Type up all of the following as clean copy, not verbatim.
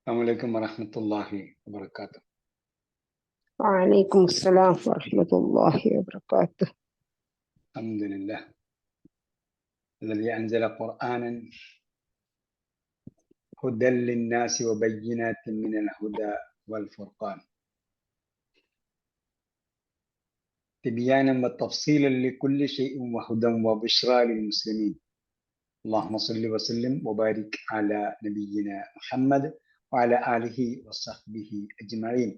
السلام عليكم ورحمة الله وبركاته. وعليكم السلام ورحمة الله وبركاته. الحمد لله الذي أنزل قرآنا هدى للناس وبينات من الهدى والفرقان تبيانا وتفصيلا لكل شيء وهدى وبشرى للمسلمين. اللهم صل وسلم وبارك على نبينا محمد وعلى آله وصحبه أجمعين.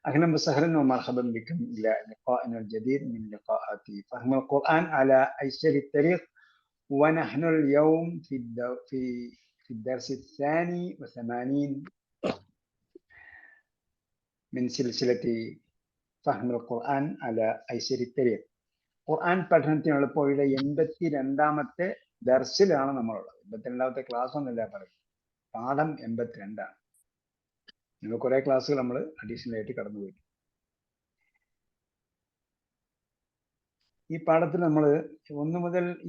أهلا وسهلا ومرحبا بكم إلى لقائنا الجديد من لقاءات فهم القرآن على أيسر الطريق، ونحن اليوم في الدرس 82 من سلسلة فهم القرآن على أيسر الطريق. ഖുർആൻ പഠനത്തിനുള്ള പോയുടെ 82ാമത്തെ ദർസിലാണ് നമ്മളുള്ളത്. 82ാമത്തെ ക്ലാസ് ഒന്നല്ല പറയും, പാഠം 82ആണ്. നിങ്ങൾ കുറെ ക്ലാസ്സുകൾ നമ്മൾ അഡീഷണൽ ആയിട്ട് കടന്നുപോയി. ഈ പാഠത്തിൽ നമ്മൾ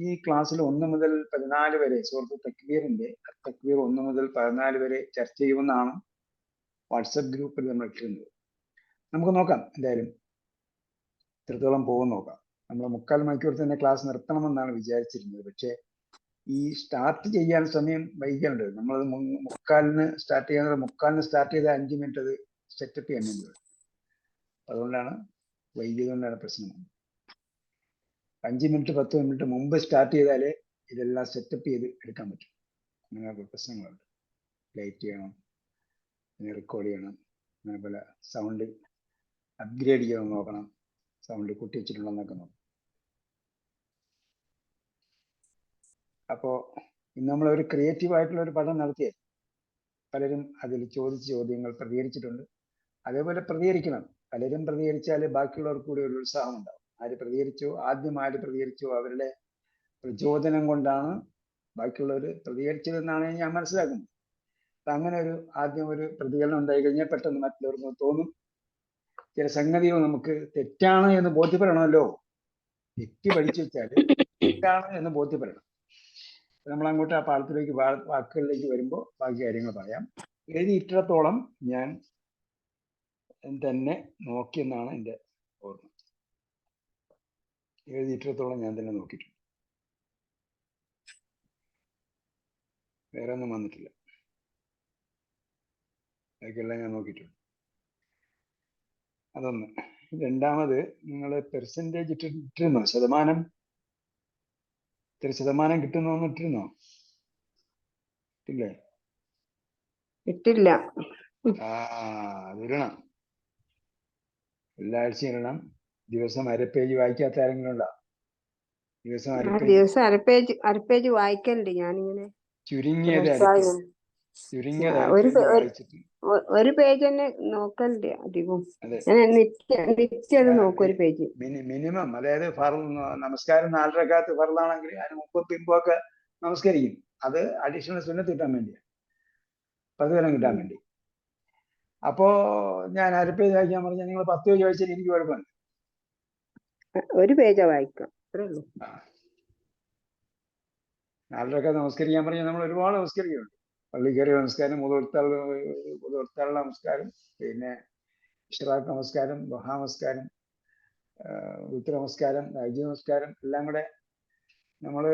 ഈ ക്ലാസ്സിൽ 1 മുതൽ 14 വരെ സൂറത്ത് തക്വീറിന്റെ തക്വീർ 1 മുതൽ 14 വരെ ചർച്ച ചെയ്യുമെന്നാണ് വാട്സപ്പ് ഗ്രൂപ്പിൽ നമ്മൾ ഇട്ടിരുന്നത്. നമുക്ക് നോക്കാം, എന്തായാലും എത്രത്തോളം പോകും നോക്കാം. നമ്മൾ 3/4 മണിക്കൂർ തന്നെ ക്ലാസ് നിർത്തണമെന്നാണ് വിചാരിച്ചിരുന്നത്. പക്ഷേ ഈ സ്റ്റാർട്ട് ചെയ്യാൻ സമയം വൈകിയുണ്ട്. നമ്മളത് 3/4-ന് സ്റ്റാർട്ട് ചെയ്യാൻ 3/4-ന് സ്റ്റാർട്ട് ചെയ്ത 5 മിനിറ്റ് അത് സെറ്റപ്പ് ചെയ്യാൻ വേണ്ടി വരും. അതുകൊണ്ടാണ് വൈകിയതുകൊണ്ടാണ് പ്രശ്നം. 5 മിനിറ്റ് 10 മിനിറ്റ് മുമ്പ് സ്റ്റാർട്ട് ചെയ്താലേ ഇതെല്ലാം സെറ്റപ്പ് ചെയ്ത് എടുക്കാൻ പറ്റും. അങ്ങനെ പ്രശ്നങ്ങളുണ്ട്. ലൈറ്റ് ചെയ്യണം, പിന്നെ റെക്കോർഡ് ചെയ്യണം, അങ്ങനെ പല സൗണ്ട് അപ്ഗ്രേഡ് ചെയ്യണം, നോക്കണം സൗണ്ട് കൂട്ടി വെച്ചിട്ടുണ്ടെന്നൊക്കെ നോക്കണം. അപ്പോൾ ഇന്ന് നമ്മളൊരു ക്രിയേറ്റീവ് ആയിട്ടുള്ള ഒരു പഠനം നടത്തിയത്, പലരും അതിൽ ചോദിച്ച ചോദ്യങ്ങൾ പ്രതികരിച്ചിട്ടുണ്ട്. അതേപോലെ പ്രതികരിക്കണം. പലരും പ്രതികരിച്ചാൽ ബാക്കിയുള്ളവർക്ക് കൂടി ഒരു ഉത്സാഹം ഉണ്ടാവും. ആദ്യം ആര് പ്രതികരിച്ചോ അവരുടെ പ്രചോദനം കൊണ്ടാണ് ബാക്കിയുള്ളവർ പ്രതികരിച്ചതെന്നാണ് ഞാൻ മനസ്സിലാക്കുന്നത്. അപ്പം അങ്ങനെ ആദ്യം ഒരു പ്രതികരണം ഉണ്ടായി കഴിഞ്ഞാൽ പെട്ടെന്ന് മറ്റുള്ളവർക്ക് തോന്നും ചില സംഗതികൾ നമുക്ക് തെറ്റാണ് എന്ന് ബോധ്യപ്പെടണമല്ലോ. തെറ്റ് പഠിച്ചു വെച്ചാൽ തെറ്റാണ് എന്ന് ബോധ്യപ്പെടണം. നമ്മൾ അങ്ങോട്ട് ആ പാഠത്തിലേക്ക് വാക്കുകളിലേക്ക് വരുമ്പോൾ ബാക്കി കാര്യങ്ങൾ പറയാം. എഴുതിയിട്ടിടത്തോളം ഞാൻ തന്നെ നോക്കിയെന്നാണ് എൻ്റെ ഓർമ്മ. എഴുതിയിട്ടിടത്തോളം ഞാൻ തന്നെ നോക്കിയിട്ടുണ്ട്, വേറെ ഒന്നും വന്നിട്ടില്ല. അതൊക്കെയെല്ലാം ഞാൻ നോക്കിയിട്ടുണ്ട്. അതൊന്ന്. രണ്ടാമത്, നിങ്ങൾ പെർസെൻറ്റേജ് ഇട്ടിരുന്നോ? ശതമാനം, ഇത്ര ശതമാനം കിട്ടുന്നു ഇട്ടിരുന്നോ? ഇല്ലേ? ഇട്ടില്ല. അതിടണം. എല്ലാ ആഴ്ചയും ഇടണം. ദിവസം അരപ്പേജ് വായിക്കാത്ത ആരെങ്കിലും ഉണ്ടോ? ദിവസം അരപ്പേജ് വായിക്കലുണ്ട്. ഞാനിങ്ങനെ വായിച്ചിട്ട് ഒരു പേജ് തന്നെ നോക്കലുണ്ട് അധികം. നിത്യം നോക്കും ഒരു പേജ് മിനിമം. അതായത് നമസ്കാരം 4 റക്അത്ത് ഫർളാണെങ്കിൽ അതിന് മുമ്പ് പിമ്പൊക്കെ നമസ്കരിക്കും. അത് അഡീഷണൽ സുന്നത്ത് കിട്ടാൻ വേണ്ടിയാണ്, പ്രതിഫലം കിട്ടാൻ വേണ്ടി. അപ്പോ ഞാൻ അരപ്പേജ് വായിക്കാൻ പറഞ്ഞാൽ നിങ്ങൾ 10 പേജ് വായിച്ചാൽ എനിക്ക് കുഴപ്പമില്ല. ഒരു പേജാ വായിക്കാം, അത്രേ ഉള്ളൂ. 4 റക്അത്ത് നമസ്കരിക്കാൻ പറഞ്ഞാൽ നമ്മൾ ഒരുപാട് നമസ്കരിക്കുന്നുണ്ട്. പള്ളി കയറിയ നമസ്കാരം, മുതൽത്താളുടെ നമസ്കാരം, പിന്നെ ഇഷ്റാഖ് നമസ്കാരം, ദുഹാ നമസ്കാരം, വിത്ർ നമസ്കാരം, ഹജ്ജ് നമസ്കാരം എല്ലാം കൂടെ നമ്മൾ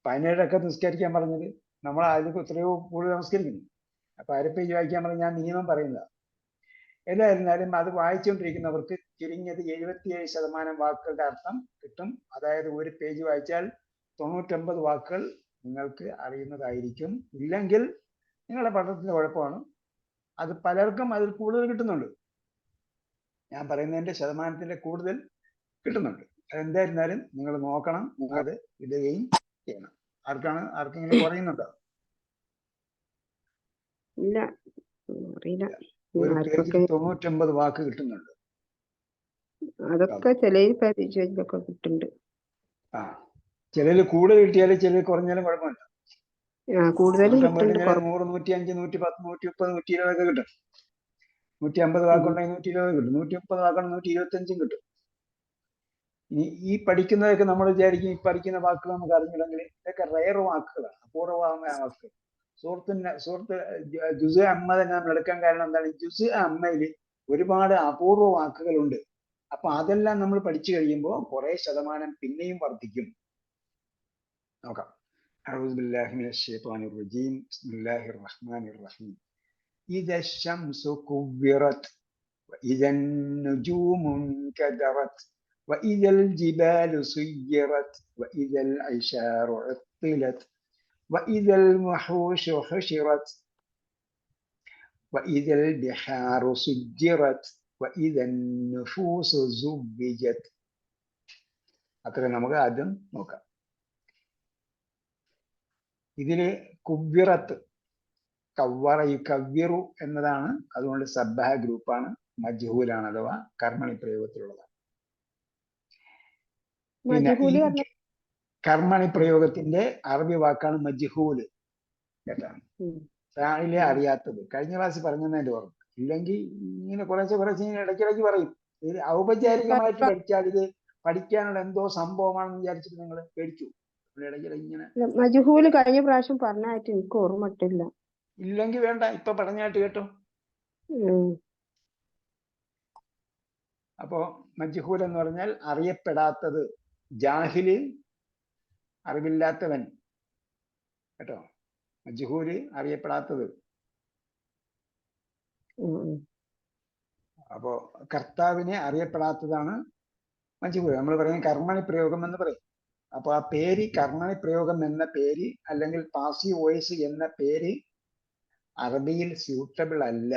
17 റക്അത്ത് നിസ്കരിക്കാൻ പറഞ്ഞത് നമ്മൾ അതിൽ എത്രയോ കൂടുതൽ നമസ്കരിക്കുന്നു. അപ്പൊ അരപ്പേജ് വായിക്കാൻ പറഞ്ഞാൽ ഞാൻ മിനിമം പറയുന്നതാണ്. ഏതായിരുന്നാലും അത് വായിച്ചുകൊണ്ടിരിക്കുന്നവർക്ക് ചുരുങ്ങിയത് 77% വാക്കുകളുടെ അർത്ഥം കിട്ടും. അതായത് ഒരു പേജ് വായിച്ചാൽ 99 വാക്കുകൾ നിങ്ങൾക്ക് അറിയുന്നതായിരിക്കും. ഇല്ലെങ്കിൽ നിങ്ങളുടെ പഠനത്തിന്റെ കുഴപ്പമാണ്. അത് പലർക്കും അതിൽ കൂടുതൽ കിട്ടുന്നുണ്ട്. ഞാൻ പറയുന്നതിന്റെ ശതമാനത്തിന്റെ കൂടുതൽ കിട്ടുന്നുണ്ട്. അതെന്തായിരുന്നാലും നിങ്ങൾ നോക്കണം, അത് ഇടുകയും ചെയ്യണം. ആർക്കെങ്കിലും കുറയുന്നുണ്ടോ? ഇല്ല, അറിയില്ല. ഒരു പേജിൽ 99 വാക്ക് കിട്ടുന്നുണ്ട്. അതൊക്കെ ചിലയിലൊക്കെ കിട്ടുന്നുണ്ട്. ചിലതിൽ കൂടുതൽ കിട്ടിയാലും ചിലർ കുറഞ്ഞാലും കുഴപ്പമില്ല. കൂടുതലും 100, 105, 110, 130, 120 ഒക്കെ കിട്ടും. 150 വാക്കുണ്ടെങ്കിൽ 120 കിട്ടും. 130 വാക്കുണ്ടെങ്കിൽ 125 കിട്ടും. ഈ പഠിക്കുന്നതൊക്കെ നമ്മൾ വിചാരിക്കും ഈ പഠിക്കുന്ന വാക്കുകൾ നമുക്ക് അറിഞ്ഞില്ലെങ്കിൽ ഇതൊക്കെ റയർ വാക്കുകളാണ്, അപൂർവമായ വാക്കുകൾ. സൂറത്ത് ജുസ് അമ്മ തന്നെ നമ്മൾ എടുക്കാൻ കാരണം എന്താണ്? ജുസ് അമ്മയിൽ ഒരുപാട് അപൂർവ വാക്കുകളുണ്ട്. അപ്പൊ അതെല്ലാം നമ്മൾ പഠിച്ചു കഴിയുമ്പോൾ കുറെ ശതമാനം പിന്നെയും വർദ്ധിക്കും. നോക്കാം. അഊദു ബില്ലാഹി മിനശ് ശൈത്വാനിർ റജീം. ബിസ്മില്ലാഹിർ റഹ്മാനിർ റഹീം. ഇദ ശംസു കുവ്വിറത് വഇദ നുജൂമു കദറത് وإذا الجبال سيرت وإذا العشار عطلت وإذا الوحوش حشرت وإذا البحار سجرت وإذا النفوس زوجت. അത്ര നമുക്ക് ആദ്യം നോക്കാം. ഇതില് കുവ്വിറത്ത്, കവ്വറ യുകവ്വിറു എന്നതാണ്. അതുകൊണ്ട് സബ്ബഹ ഗ്രൂപ്പാണ്, മജ്ഹൂലാണ് അഥവാ കർമ്മണി പ്രയോഗത്തിലുള്ളതാണ്. പിന്നെ ഈ കർമ്മണി പ്രയോഗത്തിന്റെ അറബി വാക്കാണ് മജ്ഹൂല്. കേട്ടാണ് ഫാഇലെ അറിയാത്തത്. കഴിഞ്ഞ ക്ലാസ്സിൽ പറഞ്ഞതിന്റെ ഓർമ്മ ഇല്ലെങ്കിൽ ഇങ്ങനെ കുറേശ്ശെ ഇടയ്ക്കിടയ്ക്ക് പറയും. ഇത് ഔപചാരികമായിട്ട് പഠിച്ചാൽ ഇത് പഠിക്കാനുള്ള എന്തോ സംഭവമാണെന്ന് വിചാരിച്ചിട്ട് നിങ്ങൾ പേടിച്ചു. ഇടയ്ക്കിടയ്ക്ക് ഇങ്ങനെ മജ്ഹൂല് കഴിഞ്ഞ പ്രാവശ്യം പറഞ്ഞായിട്ട് എനിക്ക് ഓർമ്മട്ടില്ല. ഇല്ലെങ്കിൽ വേണ്ട, ഇപ്പൊ പറഞ്ഞായിട്ട് കേട്ടോ. അപ്പോ മജ്ഹൂൽ എന്ന് പറഞ്ഞാൽ അറിയപ്പെടാത്തത്. ജാഹില് അറിവില്ലാത്തവൻ കേട്ടോ. മജ്ഹൂല് അറിയപ്പെടാത്തത്. അപ്പോ കർത്താവിനെ അറിയപ്പെടാത്തതാണ് മജ്ഹൂൽ. നമ്മൾ പറയുന്നത് കർമ്മണി പ്രയോഗം എന്ന് പറയും. അപ്പൊ ആ പേര് കർമ്മണി പ്രയോഗം എന്ന പേര് അല്ലെങ്കിൽ പാസീവ് വോയിസ് എന്ന പേര് അറബിയിൽ സ്യൂട്ടബിൾ അല്ല.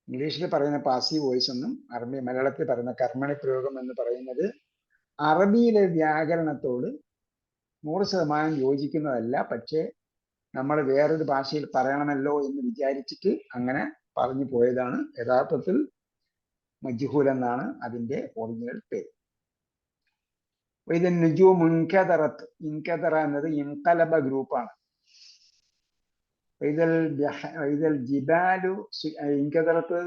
ഇംഗ്ലീഷിൽ പറയുന്ന പാസീവ് വോയിസ് എന്നും മലയാളത്തിൽ പറയുന്ന കർമ്മണി പ്രയോഗം എന്ന് പറയുന്നത് അറബിയിലെ വ്യാകരണത്തോട് 100% യോജിക്കുന്നതല്ല. പക്ഷേ നമ്മൾ വേറൊരു ഭാഷയിൽ പറയണമല്ലോ എന്ന് വിചാരിച്ചിട്ട് അങ്ങനെ പറഞ്ഞു പോയതാണ്. യഥാർത്ഥത്തിൽ മജ്ഹൂൽ എന്നാണ് അതിന്റെ ഒറിജിനൽ പേര്. ഇത് നുജൂം ഇൻകദറത്ത്. ഇൻകദറ എന്നത് ഇൻകലബ ഗ്രൂപ്പാണ്. ഇതൽ ജിബാലു ഇൻകദറത്ത്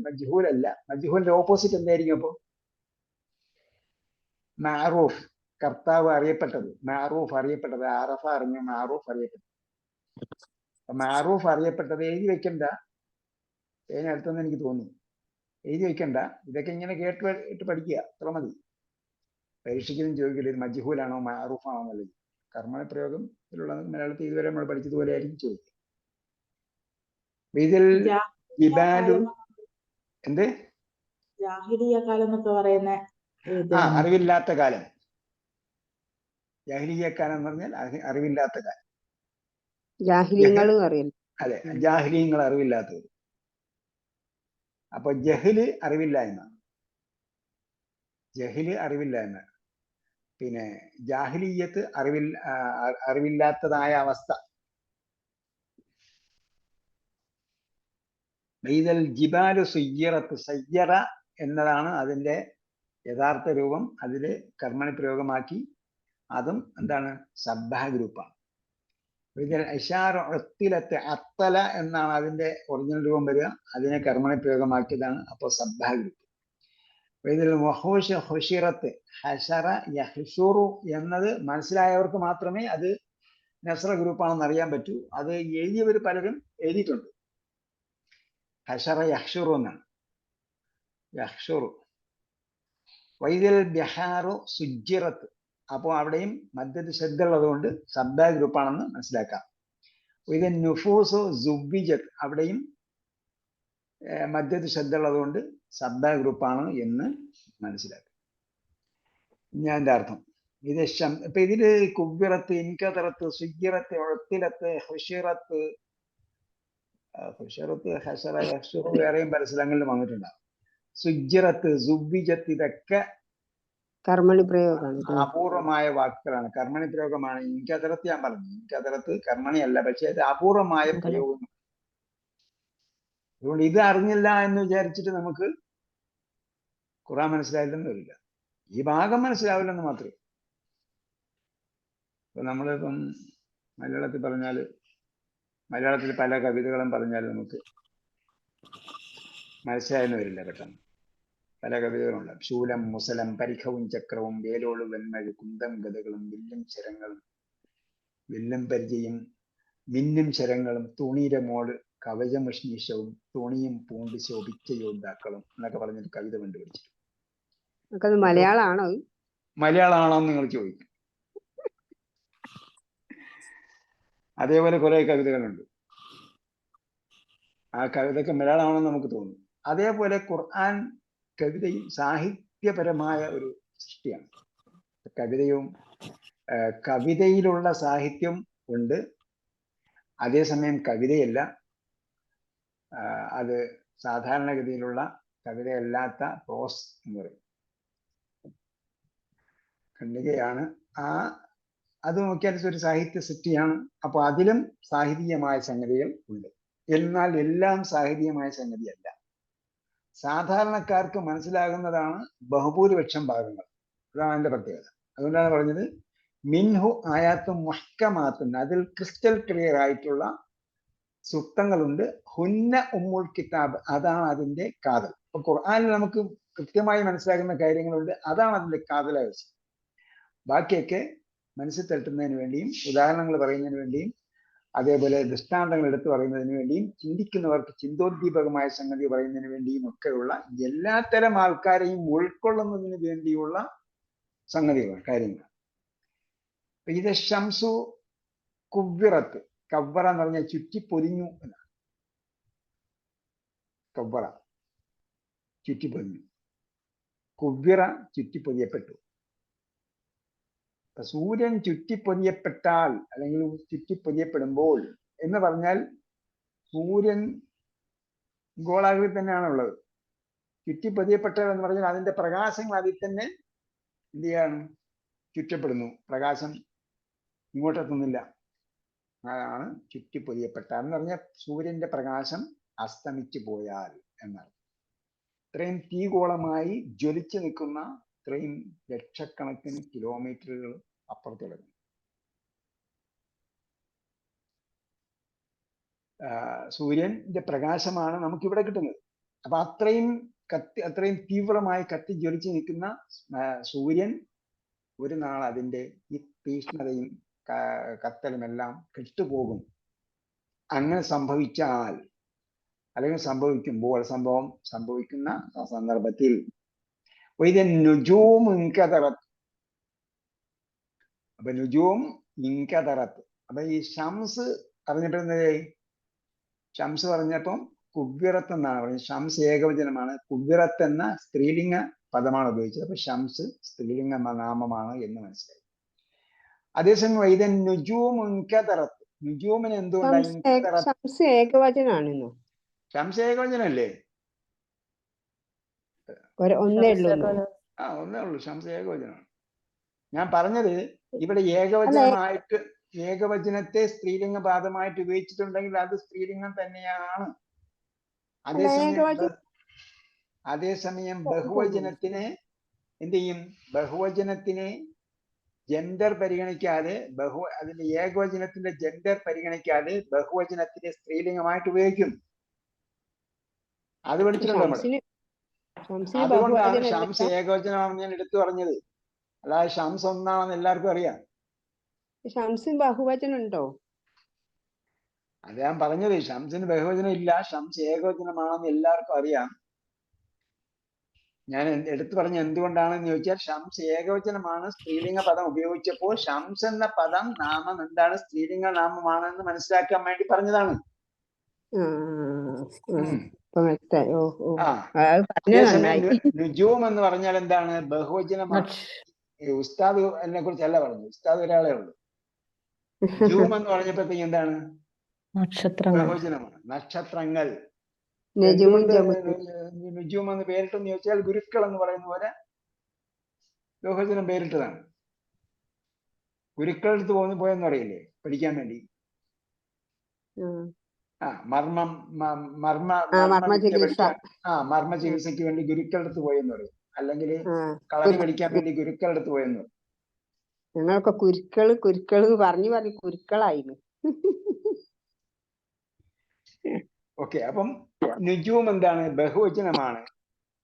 മജ്ഹൂൽ അല്ല. മജ്ഹൂലിന്റെ ഓപ്പോസിറ്റ് എന്തായിരിക്കും? അപ്പൊ മഅറൂഫ്, കർത്താവ് അറിയപ്പെട്ടത്. മഅറൂഫ് അറിയപ്പെട്ടത്. അറഫ അറിഞ്ഞു, മഅറൂഫ് അറിയപ്പെട്ടത്. മഅറൂഫ് അറിയപ്പെട്ടത് എഴുതി വെക്കണ്ട. അതിനടുത്തെന്ന് എനിക്ക് തോന്നുന്നു. എഴുതി വെക്കണ്ട. ഇതൊക്കെ ഇങ്ങനെ കേട്ട് പഠിക്കുക, അത്ര മതി. പരീക്ഷിക്കലും ചോദിക്കില്ല ഇത് മജ്ഹൂലാണോ മഅറൂഫാണോ എന്നുള്ളത്. കർമ്മ പ്രയോഗത്തിലുള്ള മലയാളത്തിൽ ഇതുവരെ നമ്മൾ പഠിച്ചതുപോലെ ആയിരിക്കും ചോദിക്കുക. ഇതിൽ ജിബാലു എന്ത് ജാഹിലിയ കാലം എന്നൊക്കെ പറയുന്ന അറിവില്ലാത്ത കാലം. ജാഹിലിയ കാലം എന്ന് പറഞ്ഞാൽ അറിവില്ലാത്ത കാലം. അതെ, ജാഹിലീങ്ങൾ അറിവില്ലാത്തത്. അപ്പൊ ജഹല് അറിവില്ല എന്നാണ്. ജഹല് അറിവില്ല എന്നാണ്. പിന്നെ ജാഹിലിയത്ത് അറിവില്ലാത്തതായ അവസ്ഥ. ഈദൽ ജിബാലു സുയ്യറത്ത്. സയ്യറ എന്നതാണ് അതിന്റെ യഥാർത്ഥ രൂപം. അതില് കർമ്മണി പ്രയോഗമാക്കി. അതും എന്താണ്? സബ്ബഹ ഗ്രൂപ്പാണ്. ഇതിൽ ഇശാറ ഉത്തിലത്ത്. അത്തല എന്നാണ് അതിന്റെ ഒറിജിനൽ രൂപം വരിക. അതിനെ കർമ്മണി പ്രയോഗമാക്കിയതാണ്. അപ്പോൾ സബ്ബഹ ഗ്രൂപ്പ്. ഇതിൽ വഹൂഷ ഹുഷിറത്ത്. ഹഷറ യഹ്ഷുറു എന്നത് മനസ്സിലായവർക്ക് മാത്രമേ അത് നസ്ര ഗ്രൂപ്പാണെന്ന് അറിയാൻ പറ്റൂ. അത് എഴുതിയവർ പലരും എഴുതിയിട്ടുണ്ട്. ഹഷറ യഹ്ഷുറു എന്നാണ്. യഹ്ഷുറു. വൈദിൽ ബിഹാറു സുജിറത്ത്. അപ്പോൾ അവിടെയും മധ്യത്തിൽ ശ്രദ്ധ ഉള്ളതുകൊണ്ട് സബ്ബ ഗ്രൂപ്പാണെന്ന് മനസ്സിലാക്കാം. ഇത് നുഫൂസു സുബിജത്ത്. അവിടെയും മധ്യത്തിൽ ശ്രദ്ധ ഉള്ളതുകൊണ്ട് സബ്ബ ഗ്രൂപ്പാണ് എന്ന് മനസ്സിലാക്കാം. ഞാൻ എൻ്റെ അർത്ഥം ഇത് ഇപ്പൊ ഇതില് കുവ്വിറത്ത്, ഇൻകദറത്ത്, സുജിറത്ത്, ഉഴത്തിലത്ത്, ഹുഷിറത്ത്, ഹഷറ, യഹ്ഷുറു വേറെയും പല സ്ഥലങ്ങളിലും വന്നിട്ടുണ്ടാകും. സുജിറത്ത്, സുബിജത്ത് ഇതൊക്കെ കർമ്മണി പ്രയോഗമാണ്. അപൂർവമായ വാക്കുകളാണ്, കർമ്മണി പ്രയോഗമാണ്. ഇൻകദറത്ത് ഞാൻ പറഞ്ഞു. ഇൻകദറത്ത് കർമ്മണി അല്ല, പക്ഷെ അത് അപൂർവമായ പ്രയോഗം. അതുകൊണ്ട് ഇത് അറിഞ്ഞില്ല എന്ന് വിചാരിച്ചിട്ട് നമുക്ക് ഖുർആൻ മനസ്സിലായില്ലെന്ന് വരില്ല. ഈ ഭാഗം മനസ്സിലാവില്ലെന്ന് മാത്രമേ. ഇപ്പൊ നമ്മളിപ്പം മലയാളത്തിൽ പറഞ്ഞാല്, മലയാളത്തിൽ പല കവിതകളും പറഞ്ഞാൽ നമുക്ക് മനസ്സിലായെന്ന് വരില്ല പെട്ടെന്ന്. പല കവിതകളുണ്ട്. ശൂലം മുസലം പരിഖവും ചക്രവും വേലോളു വെന്മഴ് കുന്തം ഗതകളും വില്ലും ശരങ്ങളും വില്ലും പരിചയും മിന്നും ശരങ്ങളും തുണിയുടെ മോള് കവചമുഷ്ണീഷവും തുണിയും പൂണ്ട് ശോഭിച്ച യോദ്ധാക്കളും എന്നൊക്കെ പറഞ്ഞൊരു കവിത കണ്ടുപിടിച്ചു. അത് മലയാളമാണോ? മലയാളമാണോ എന്ന് നിങ്ങൾ ചോദിക്കും. അതേപോലെ കുറെ കവിതകളുണ്ട്. ആ കവിതയൊക്കെ മലയാളമാണെന്ന് നമുക്ക് തോന്നും. അതേപോലെ ഖുർആൻ കവിതയും സാഹിത്യപരമായ ഒരു സൃഷ്ടിയാണ്. കവിതയിലുള്ള സാഹിത്യം ഉണ്ട്, അതേസമയം കവിതയല്ല. അത് സാധാരണഗതിയിലുള്ള കവിതയല്ലാത്ത പ്രോസ് എന്ന് പറയും, ഖണ്ഡികയാണ്. അത് നോക്കിയാൽ ഒരു സാഹിത്യ സൃഷ്ടിയാണ്. അപ്പൊ അതിലും സാഹിത്യമായ സംഗതികൾ ഉണ്ട്. എന്നാൽ എല്ലാം സാഹിത്യമായ സംഗതിയല്ല. സാധാരണക്കാർക്ക് മനസ്സിലാകുന്നതാണ് ബഹുഭൂരിപക്ഷം ഭാഗങ്ങൾ. അതാണ് അതിന്റെ പ്രത്യേകത. അതുകൊണ്ടാണ് പറഞ്ഞത് മിൻഹു ആയാത്തും മുഹ്കമാത്തും, അതിൽ ക്രിസ്റ്റൽ ക്ലിയർ ആയിട്ടുള്ള സൂക്തങ്ങളുണ്ട്. ഹുന്ന ഉമ്മുൽ കിതാബ്, അതാണ് അതിന്റെ കാതൽ. അപ്പൊ ഖുർആനിൽ നമുക്ക് കൃത്യമായി മനസ്സിലാകുന്ന കാര്യങ്ങളുണ്ട്, അതാണ് അതിന്റെ കാതലാവശ്യം. ബാക്കിയൊക്കെ മനസ്സിൽ തട്ടുന്നതിന് വേണ്ടിയും ഉദാഹരണങ്ങൾ പറയുന്നതിന് വേണ്ടിയും അതേപോലെ ദൃഷ്ടാന്തങ്ങൾ എടുത്തു പറയുന്നതിന് വേണ്ടിയും ചിന്തിക്കുന്നവർക്ക് ചിന്തോദ്ദീപകമായ സംഗതി പറയുന്നതിന് വേണ്ടിയും ഒക്കെയുള്ള എല്ലാത്തരം ആൾക്കാരെയും ഉൾക്കൊള്ളുന്നതിന് വേണ്ടിയുള്ള സംഗതികളാണ്, കാര്യങ്ങൾ. ഇത് ഷംസു കുവ്വിറത്ത്, കവ്വറ എന്ന് പറഞ്ഞാൽ ചുറ്റിപ്പൊതിഞ്ഞു എന്നാണ്. കവ്വറ ചുറ്റിപ്പൊതിഞ്ഞു, കുവ്വിറ ചുറ്റിപ്പൊതിയപ്പെട്ടു. സൂര്യൻ ചുറ്റിപ്പൊതിയപ്പെട്ടാൽ അല്ലെങ്കിൽ ചുറ്റിപ്പൊതിയപ്പെടുമ്പോൾ എന്ന് പറഞ്ഞാൽ സൂര്യൻ ഗോളാകൃതി തന്നെയാണുള്ളത്. ചുറ്റിപ്പൊതിയപ്പെട്ടത് എന്ന് പറഞ്ഞാൽ അതിന്റെ പ്രകാശങ്ങൾ അതിൽ തന്നെ എന്ത് ചെയ്യാണ്, ചുറ്റപ്പെടുന്നു. പ്രകാശം ഇങ്ങോട്ടെത്തുന്നില്ല. അതാണ് ചുറ്റിപ്പൊതിയപ്പെട്ട എന്ന് പറഞ്ഞാൽ സൂര്യന്റെ പ്രകാശം അസ്തമിച്ചു പോയാൽ എന്നാണ്. ഇത്രയും തീഗോളമായി ജ്വലിച്ചു നിൽക്കുന്ന, ഇത്രയും ലക്ഷക്കണക്കിന് കിലോമീറ്ററുകൾ അപ്പുറത്ത് കിടക്കുന്നു. സൂര്യന്റെ പ്രകാശമാണ് നമുക്കിവിടെ കിട്ടുന്നത്. അപ്പൊ അത്രയും തീവ്രമായി കത്തി ജ്വലിച്ചു നിൽക്കുന്ന സൂര്യൻ ഒരു നാൾ അതിന്റെ ഈ തീഷ്ണതയും കത്തലുമെല്ലാം കെട്ടുപോകും. അങ്ങനെ സംഭവിച്ചാൽ അല്ലെങ്കിൽ സംഭവിക്കുമ്പോൾ, സംഭവം സംഭവിക്കുന്ന സന്ദർഭത്തിൽ നുജൂം ഇൻകദറത്ത്, അപ്പൊ നുജൂം ഇൻകദറത്ത്. അപ്പൊ ഈ ഷംസ് പറഞ്ഞിട്ട് ഷംസ് പറഞ്ഞപ്പം കുവ്വിറത്ത് എന്നാണ് പറഞ്ഞത്. ഷംസ് ഏകവചനമാണ്, കുവ്വിറത്ത് എന്ന സ്ത്രീലിംഗ പദമാണ് ഉപയോഗിച്ചത്. അപ്പൊ ഷംസ് സ്ത്രീലിംഗ നാമമാണ് എന്ന് മനസ്സിലായി. അതേസമയം വൈദൻ നുജൂം ഇൻകദറത്ത്, നുജൂമിന് എന്തുകൊണ്ടാണ് ഷംസ് ഏകവചനാണെന്നോ? ഷംസ് ഏകവചനല്ലേ? ഒന്നേ ഉള്ളൂ. ഒന്നേ ഉള്ളൂ, ഷംസ് ഏകവചനമാണ്. ഞാൻ പറഞ്ഞത് ഇവിടെ ഏകവചനത്തെ സ്ത്രീലിംഗ പാദമായിട്ട് ഉപയോഗിച്ചിട്ടുണ്ടെങ്കിൽ അത് സ്ത്രീലിംഗം തന്നെയാണ്. അതേസമയം ബഹുവചനത്തിനെ എന്ത് ചെയ്യും? ബഹുവചനത്തിനെ ജെൻഡർ പരിഗണിക്കാതെ, അതിന്റെ ഏകവചനത്തിന്റെ ജെൻഡർ പരിഗണിക്കാതെ ബഹുവചനത്തിനെ സ്ത്രീലിംഗമായിട്ട് ഉപയോഗിക്കും. അത് പഠിച്ചിട്ടുണ്ടോ നമ്മൾ? അതുകൊണ്ടാണ് ഷംസ് ഏകവചനമാണെന്ന് ഞാൻ എടുത്തു പറഞ്ഞത്. അല്ലാതെ ഷംസ് ഒന്നാണെന്ന് എല്ലാവർക്കും അറിയാം. ഷംസിന് ബഹുവചനം ഉണ്ടോ? അത് ഞാൻ പറഞ്ഞത്, ഷംസിന് ബഹുവചനം ഇല്ല, ഷംസ് ഏകവചനമാണെന്ന് എല്ലാവർക്കും അറിയാം. ഞാൻ എടുത്തു പറഞ്ഞ എന്തുകൊണ്ടാണെന്ന് ചോദിച്ചാൽ, ഷംസ് ഏകവചനമാണ്, സ്ത്രീലിംഗ പദം ഉപയോഗിച്ചപ്പോൾ ഷംസ് എന്ന പദം നാമം എന്താണ്, സ്ത്രീലിംഗ നാമമാണെന്ന് മനസ്സിലാക്കാൻ വേണ്ടി പറഞ്ഞതാണ്. നുജൂം എന്ന് പറഞ്ഞാൽ എന്താണ്? ബഹുവചനമാണ്. ഉസ്താദ് എന്നെ കുറിച്ചല്ല പറഞ്ഞു, ഉസ്താദ് ഒരാളെ ഉള്ളൂ. നുജൂം എന്ന് പറഞ്ഞപ്പോഴത്തേക്ക് എന്താണ്? ബഹുവചനമാണ്, നക്ഷത്രങ്ങൾ. എന്തുകൊണ്ട് നുജൂം എന്ന് പേരിട്ടെന്ന് ചോദിച്ചാൽ, ഗുരുക്കൾ എന്ന് പറയുന്ന പോലെ ബഹുവചനം പേരിട്ടതാണ്. ഗുരുക്കളുടെ അടുത്ത് പോയെന്ന് അറിയില്ലേ പഠിക്കാൻ വേണ്ടി? മർമ്മ ചികിത്സയ്ക്ക് വേണ്ടി ഗുരുക്കളുടെ അടുത്ത് പോയെന്ന് പറയും. അല്ലെങ്കിൽ കളരി പഠിക്കാൻ വേണ്ടി ഗുരുക്കളുടെ അടുത്ത് പോയെന്ന് പറയും. ഞങ്ങളൊക്കെ കുരുക്കള് പറഞ്ഞു കുരുക്കളായി. ഓക്കെ, അപ്പം നുജൂം എന്താണ്? ബഹുവചനമാണ്.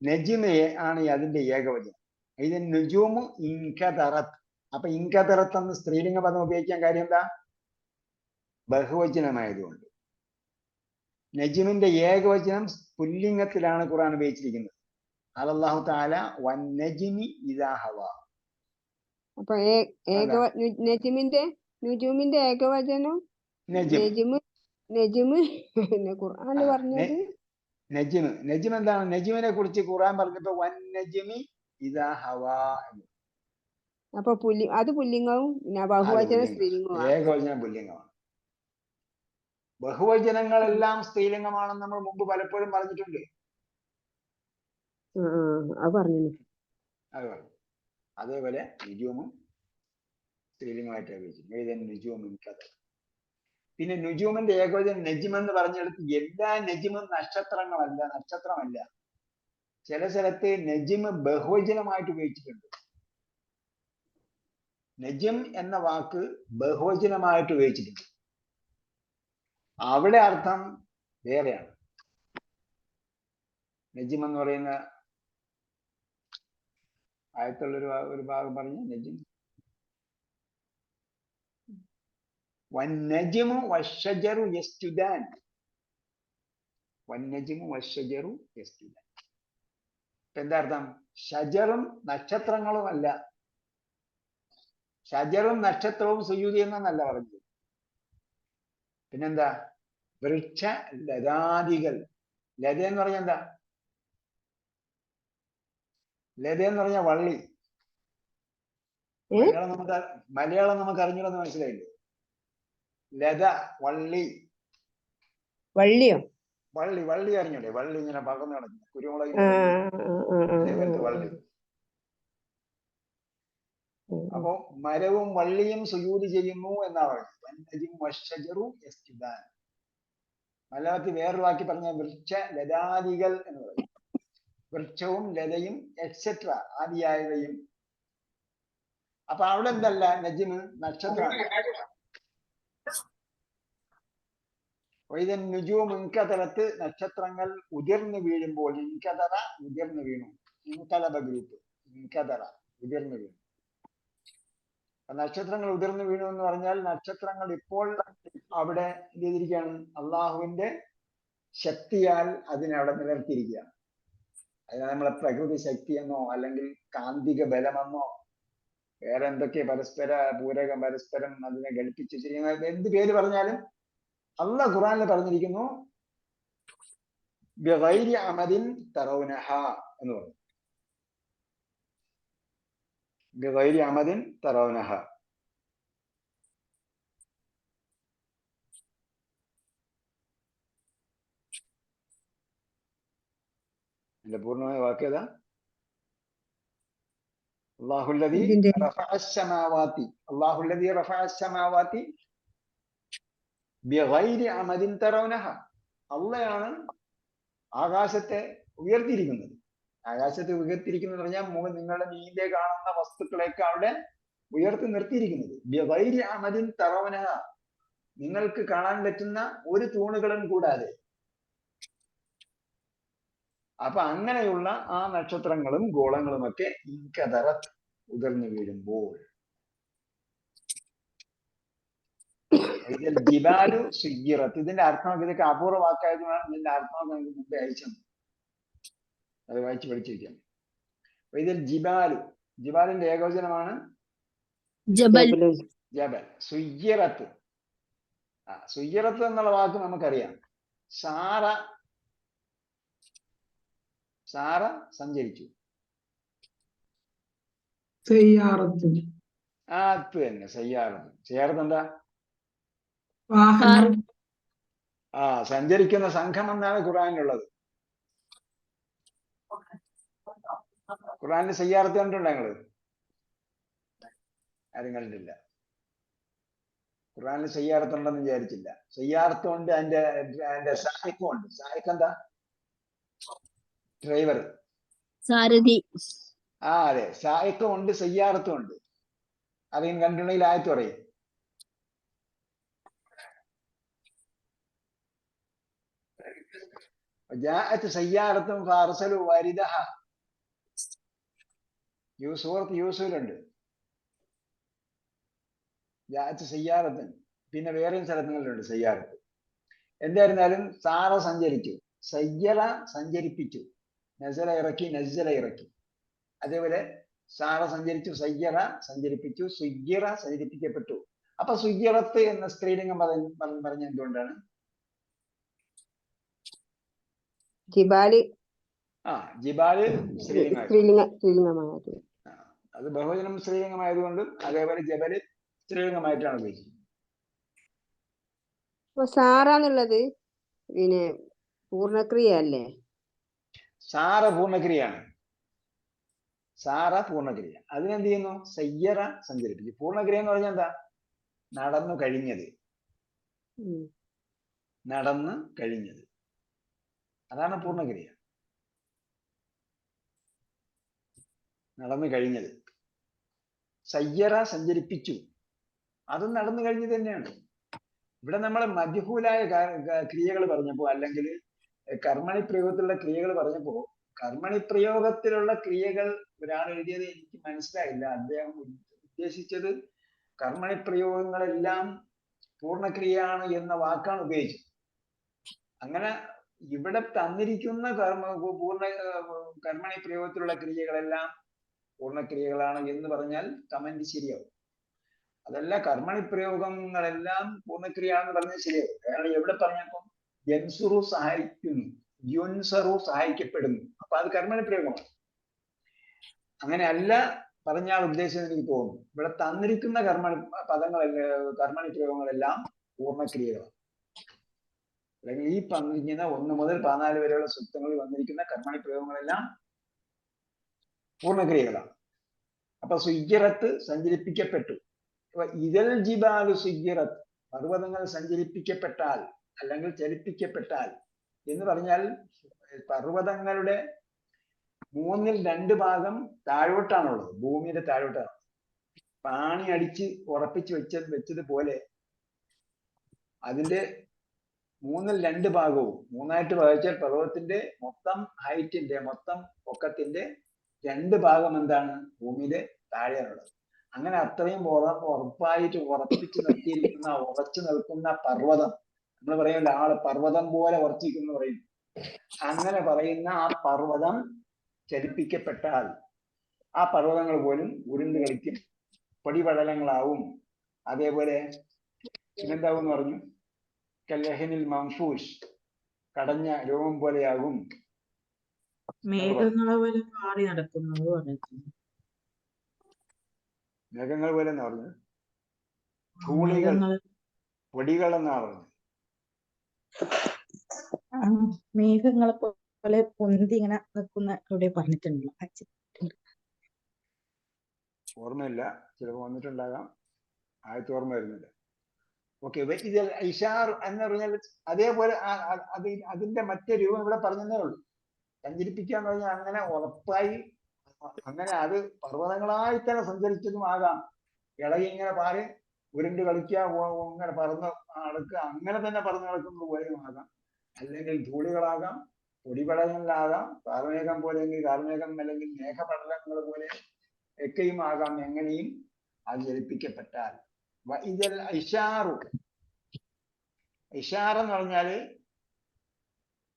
നജിമ ആണ് അതിന്റെ ഏകവചനം. ഇത് നുജൂം ഇൻകദറത്ത്. അപ്പൊ ഇൻകദറത്ത് എന്ന് സ്ത്രീലിംഗ പദം ഉപയോഗിക്കാൻ കാര്യം എന്താ? ബഹുവചനമായതുകൊണ്ട്. നജ്മിന്റെ ഏകവചനം പുല്ലിംഗത്തിലാണ് ഖുർആൻ ഉപയോഗിച്ചിരിക്കുന്നത്. അല്ലാഹു തആല വന്നജ്മി ഇദാ ഹവാ. അപ്പൊ നുജൂമിന്റെ ഏകവചനം നജ്മ് നെജിമ് ഖുർആനിൽ പറഞ്ഞത് നജ്മ് എന്താണ്? നജ്മിനെ കുറിച്ച് ഖുർആൻ പറഞ്ഞപ്പോ വന്നജ്മി ഇദാ ഹവാ. അപ്പൊ അത് പുല്ലിംഗവും ബഹുവചന സ്ത്രീലിംഗവും. ഏകവചനം പുല്ലിംഗമാണ്. ബഹുവചനങ്ങളെല്ലാം സ്ത്രീലിംഗമാണെന്ന് നമ്മൾ മുമ്പ് പലപ്പോഴും പറഞ്ഞിട്ടുണ്ട്. അത് പറഞ്ഞു. അതേപോലെ നുജൂമും സ്ത്രീലിംഗമായിട്ട് ഉപയോഗിച്ചു. പിന്നെ നുജൂമിന്റെ ഏകവചനം നജ്മ് എന്ന് പറഞ്ഞെടുത്ത് എല്ലാ നജ്മും നക്ഷത്രമല്ല. ചില സ്ഥലത്ത് നജ്മ് ബഹുവചനമായിട്ട് ഉപയോഗിച്ചിട്ടുണ്ട്. നജ്ം എന്ന വാക്ക് ബഹുവചനമായിട്ട് ഉപയോഗിച്ചിട്ടുണ്ട്. അവിടെ അർത്ഥം വേറെയാണ്. നജ്ം എന്ന് പറയുന്ന ആയത്തുള്ള ഒരു ഭാഗം പറഞ്ഞു. നജ്ം വന്നജ്മു വശജറു യസ്ജുദാൻ. വന്നജ്മു വശജറു യസ്ജുദാൻ. എന്താ അർത്ഥം? ഷജറും നക്ഷത്രങ്ങളും അല്ല. ഷജറും നക്ഷത്രവും സുജൂദ് എന്നല്ല പറഞ്ഞത്. പിന്നെന്താ? വൃക്ഷ ലതാദികൾ. ലത എന്ന് പറഞ്ഞ എന്താ? ലത എന്ന് പറഞ്ഞ വള്ളി. മലയാളം നമുക്ക് അറിഞ്ഞൂടെന്ന് മനസ്സിലായില്ലേ? ലത വള്ളി. വള്ളിയോ? വള്ളി അറിഞ്ഞൂടെ? വള്ളി ഇങ്ങനെ പകർന്നു കിടക്കുന്നു. കുരുമുളക് വള്ളി. അപ്പോ മരവും വള്ളിയും സുജൂദ് ചെയ്യുന്നു എന്നാ പറയുന്നത്. മലയാളത്തിൽ വേറൊരു വാക്കി പറഞ്ഞ വൃക്ഷ ലതാദികൾ എന്ന് പറയും. വൃക്ഷവും ലതയും എക്സെട്ര ആദിയായവയും. അപ്പൊ അവിടെ എന്തല്ല? നജ്മ് നക്ഷത്രമാണ്. ഇൻകതറത്ത് നക്ഷത്രങ്ങൾ ഉതിർന്നു വീഴുമ്പോൾ. ഇൻകതറ ഉതിർന്നു വീണു. ഇൻകലബ ഗ്രൂപ്പ്. ഇൻകതറ ഉതിർന്നു വീണു. നക്ഷത്രങ്ങൾ ഉതിർന്നു വീണു എന്ന് പറഞ്ഞാൽ നക്ഷത്രങ്ങൾ ഇപ്പോൾ അവിടെ എന്ത് ചെയ്തിരിക്കുകയാണ്? അള്ളാഹുവിന്റെ ശക്തിയാൽ അതിനവിടെ നിലനിർത്തിയിരിക്കുകയാണ്. അതിനെ നമ്മളെ പ്രകൃതി ശക്തിയെന്നോ അല്ലെങ്കിൽ കാന്തിക ബലമെന്നോ വേറെ എന്തൊക്കെ പരസ്പരം അതിനെ ഘടിപ്പിച്ച് ചെയ്യുന്ന എന്ത് പേര് പറഞ്ഞാലും അള്ളാഹ് ഖുർആനിൽ പറഞ്ഞിരിക്കുന്നു ബിഗൈരി അമദിൻ തറൗനഹ എന്ന് പറഞ്ഞു. ബിഗൈരി അമദിൻ തറൗനഹ. എന്റെ പൂർണ്ണമായ വാക്യത അല്ലാഹുല്ലദീ റഫഅ അസ്സമാവാതി ബിഗൈരി അമദിൻ തറൗനഹ. അള്ളയാണ് ആകാശത്തെ ഉയർത്തിയിരിക്കുന്നത്. ആകാശത്തെ ഉയർത്തിയിരിക്കുന്നത് പറഞ്ഞാൽ നിങ്ങളുടെ മീതെ കാണുന്ന വസ്തുക്കളെയൊക്കെ അവിടെ ഉയർത്തി നിർത്തിയിരിക്കുന്നത്. ബിഗൈരി അമദിൻ തറൗനഹ. നിങ്ങൾക്ക് കാണാൻ പറ്റുന്ന ഒരു തൂണുകളും കൂടാതെ. അപ്പൊ അങ്ങനെയുള്ള ആ നക്ഷത്രങ്ങളും ഗോളങ്ങളും ഒക്കെ ഇൻകദറത്ത് ഉതിർന്നു വീഴുമ്പോൾ. ജിബാലു സുയ്യിറത്ത്. ഇതിന്റെ അർത്ഥം ഇതൊക്കെ അപൂർവ വാക്കായതുമാണ്. ഇതിന്റെ അർത്ഥം നമുക്ക് മുമ്പേ അയച്ചു. അത് വായിച്ച് പഠിച്ചിരിക്കാം. അപ്പൊ ഇതിൽ ജിബാലിന്റെ ഏകവചനമാണ് ജബൽ. സുയ്യിറത്ത്. സുയ്യിറത്ത് എന്നുള്ള വാക്ക് നമുക്കറിയാം. സാറ സഞ്ചരിച്ചു. അത് തന്നെ സയ്യാറത്ത്. സയ്യാറത്ത് എന്താ? സഞ്ചരിക്കുന്ന സംഘം എന്നാണ് ഖുർആനിലുള്ളത്. ഖുർആനിൽ സയ്യാറത്ത് കണ്ടിട്ടുണ്ടോ നിങ്ങള്? ആരും കണ്ടിട്ടില്ല. ഖുർആനിൽ സയ്യാറത്ത് ഉണ്ടെന്ന് വിചാരിച്ചില്ല. സയ്യാറത്ത് കൊണ്ട് അതിന്റെ സാഹിക്കും ഉണ്ട്. സാഹിക്ക് എന്താ? ഡ്രൈവർ, സാരഥി. അതെ. സാഹിക്കും ഉണ്ട്, സയ്യാറത്തും ഉണ്ട്. അറിയും കണ്ടിട്ടുണ്ടെങ്കിൽ ആയത്ത് പറയും. ജാഅത്ത് സയ്യാറത്തും ഫഅർസലു വാരിദഹ. സൂറത്ത് യൂസുഫിലുണ്ട്. ജാഅത്ത് സയ്യാറത്തുൻ. പിന്നെ വേറെയും സ്ഥലങ്ങളിലുണ്ട് സയ്യാറത്ത്. എന്തായിരുന്നാലും സാറ സഞ്ചരിച്ചു, സയ്യറ സഞ്ചരിപ്പിച്ചു, നസല ഇറക്കി, നസ്സല ഇറക്കി. അതേപോലെ സാറ സഞ്ചരിച്ചു, സയ്യറ സഞ്ചരിപ്പിച്ചു, സുയ്യറ സഞ്ചരിപ്പിക്കപ്പെട്ടു. അപ്പൊ സുയ്യറത്ത് എന്ന സ്ത്രീലിംഗം പറഞ്ഞ എന്തുകൊണ്ടാണ്? ജിബാല് ജിബാല് സ്ത്രീലിംഗമായത്. അത് ബഹുവചനം സ്ത്രീലിംഗമായതുകൊണ്ടും അതേപോലെ ജബല് സ്ത്രീലിംഗമായിട്ടാണ് ഉപയോഗിച്ചത്. അപ്പൊ സാറ എന്നുള്ളത് പിന്നെ പൂർണ്ണക്രിയ അല്ലേ? സാറ പൂർണ്ണക്രിയയാണ്. സാറ പൂർണ്ണക്രിയ. അതിനെന്ത് ചെയ്യുന്നു? സയ്യറ സഞ്ചരിപ്പിച്ചു. പൂർണ്ണക്രിയ എന്ന് പറഞ്ഞാൽ എന്താ? നടന്നു കഴിഞ്ഞത്. നടന്നു കഴിഞ്ഞത്, അതാണ് പൂർണ്ണക്രിയ. നടന്നു കഴിഞ്ഞത്. സയ്യറ സഞ്ചരിപ്പിച്ചു, അതും നടന്നു കഴിഞ്ഞത് തന്നെയാണ്. ഇവിടെ നമ്മൾ മജ്ഹൂലായ ക്രിയകൾ പറഞ്ഞപ്പോൾ, അല്ലെങ്കിൽ കർമ്മണി പ്രയോഗത്തിലുള്ള ക്രിയകൾ പറഞ്ഞപ്പോൾ, കർമ്മണി പ്രയോഗത്തിലുള്ള ക്രിയകൾ ഒരാൾ എഴുതിയത് എനിക്ക് മനസ്സിലായില്ല. അദ്ദേഹം ഉദ്ദേശിച്ചത് കർമ്മണി പ്രയോഗങ്ങളെല്ലാം പൂർണ്ണക്രിയയാണ് എന്ന വാക്കാണ് ഉപയോഗിച്ചത്. അങ്ങനെ ഇവിടെ തന്നിരിക്കുന്ന കർമ്മണി പ്രയോഗത്തിലുള്ള ക്രിയകളെല്ലാം പൂർണ്ണക്രിയകളാണ് എന്ന് പറഞ്ഞാൽ കമന്റ് ശരിയാവും. അതല്ല, കർമ്മണി പ്രയോഗങ്ങളെല്ലാം പൂർണ്ണക്രിയയാണെന്ന് പറഞ്ഞാൽ ശരിയാവും. കാരണം എവിടെ പറഞ്ഞപ്പോൾ യൻസുറു സഹായിക്കുന്നു, യുൻസറു സഹായിക്കപ്പെടുന്നു, അപ്പൊ അത് കർമ്മണി പ്രയോഗമാണ്. അങ്ങനെ അല്ല പറഞ്ഞാൽ ഉദ്ദേശം എനിക്ക് തോന്നുന്നു. ഇവിടെ തന്നിരിക്കുന്ന കർമ്മണി പ്രയോഗങ്ങളെല്ലാം പൂർണ്ണക്രിയകളാണ്. അല്ലെങ്കിൽ ഈ പറഞ്ഞിരിക്കുന്ന 1 മുതൽ 14 വരെയുള്ള സൂക്തങ്ങളിൽ വന്നിരിക്കുന്ന കർമ്മണി പ്രയോഗങ്ങളെല്ലാം പൂർണ്ണക്രിയകളാണ്. അപ്പൊ സുയ്യറത്ത് സഞ്ചരിപ്പിക്കപ്പെട്ടു. ഇതൽ ജിബാലു സുയ്യറത്ത്, പർവ്വതങ്ങൾ സഞ്ചരിപ്പിക്കപ്പെട്ടാൽ അല്ലെങ്കിൽ ചലിപ്പിക്കപ്പെട്ടാൽ എന്ന് പറഞ്ഞാൽ പർവ്വതങ്ങളുടെ 2/3 ഭാഗം താഴോട്ടാണുള്ളത്, ഭൂമിയുടെ താഴോട്ടാണ്. പാണി അടിച്ച് ഉറപ്പിച്ച് വെച്ചതുപോലെ അതിന്റെ 2/3 ഭാഗവും, 3ആയിട്ട് ഭാഗിച്ചാൽ പർവ്വതത്തിന്റെ മൊത്തം ഹൈറ്റിന്റെ, മൊത്തം പൊക്കത്തിന്റെ 2 ഭാഗം എന്താണ്? ഭൂമിയുടെ താഴെയാണുള്ളത്. അങ്ങനെ അത്രയും ഉറപ്പായിട്ട് ഉറപ്പിച്ചു നിർത്തിയിരിക്കുന്ന, ഉറച്ചു നിൽക്കുന്ന പർവ്വതം, നമ്മൾ പറയുമല്ലോ ആള് പർവ്വതം പോലെ ഉറച്ചിരിക്കുന്നു പറയും. അങ്ങനെ പറയുന്ന ആ പർവ്വതം ചലിപ്പിക്കപ്പെട്ടാൽ ആ പർവ്വതങ്ങൾ പോലും ഉരുണ്ട് കളിക്കും, പൊടിപടലങ്ങളാവും. അതേപോലെ പിന്നെന്താവും എന്ന് പറഞ്ഞു? കല്ലഹനിൽ മംഫൂഷ്, കടഞ്ഞ രോമം പോലെയാകും. മേഘങ്ങളെ പോലെ പാറി നടക്കുന്നത് പറഞ്ഞിട്ടുണ്ട്. മേഘങ്ങൾ പോലെ എന്നാ പറഞ്ഞത്? ധൂളികൾ, പൊടികൾ എന്നാ പറഞ്ഞത്. മേഘങ്ങളെ പോലെ പൊന്തി ഇങ്ങനെ നിൽക്കുന്ന ഇവിടെ പറഞ്ഞിട്ടുണ്ടല്ലോ. ഓർമ്മയില്ല, ചിലപ്പോൾ വന്നിട്ടുണ്ടാകാം, ആദ്യത്തെ ഓർമ്മ വരുന്നില്ല. ഓക്കെ, ഇതിൽ ഇഷാർ എന്ന് പറഞ്ഞാൽ അതേപോലെ അതിന്റെ മറ്റേ രൂപം ഇവിടെ പറഞ്ഞതേ ഉള്ളൂ. സഞ്ചരിപ്പിക്കുക എന്ന് പറഞ്ഞാൽ അങ്ങനെ ഉറപ്പായി, അങ്ങനെ അത് പർവ്വതങ്ങളായി തന്നെ സഞ്ചരിച്ചതും ആകാം. ഇളകി ഇങ്ങനെ പാറി ഉരുണ്ട് കളിക്കുക, ഇങ്ങനെ പറന്ന് നടക്കുക, അങ്ങനെ തന്നെ പറന്ന് നടക്കുന്നത് പോലെയും ആകാം. അല്ലെങ്കിൽ ധൂളികളാകാം, പൊടിപടലങ്ങളാകാം, കാർമേഘം പോലെയെങ്കിൽ കാർമേഘം, അല്ലെങ്കിൽ മേഘപടലങ്ങൾ പോലെ ഒക്കെയും ആകാം. എങ്ങനെയും അത് ജലിപ്പിക്കപ്പെട്ടാൽ. ഇതിൽ ഇഷാറു, ഇഷാർ എന്ന് പറഞ്ഞാല്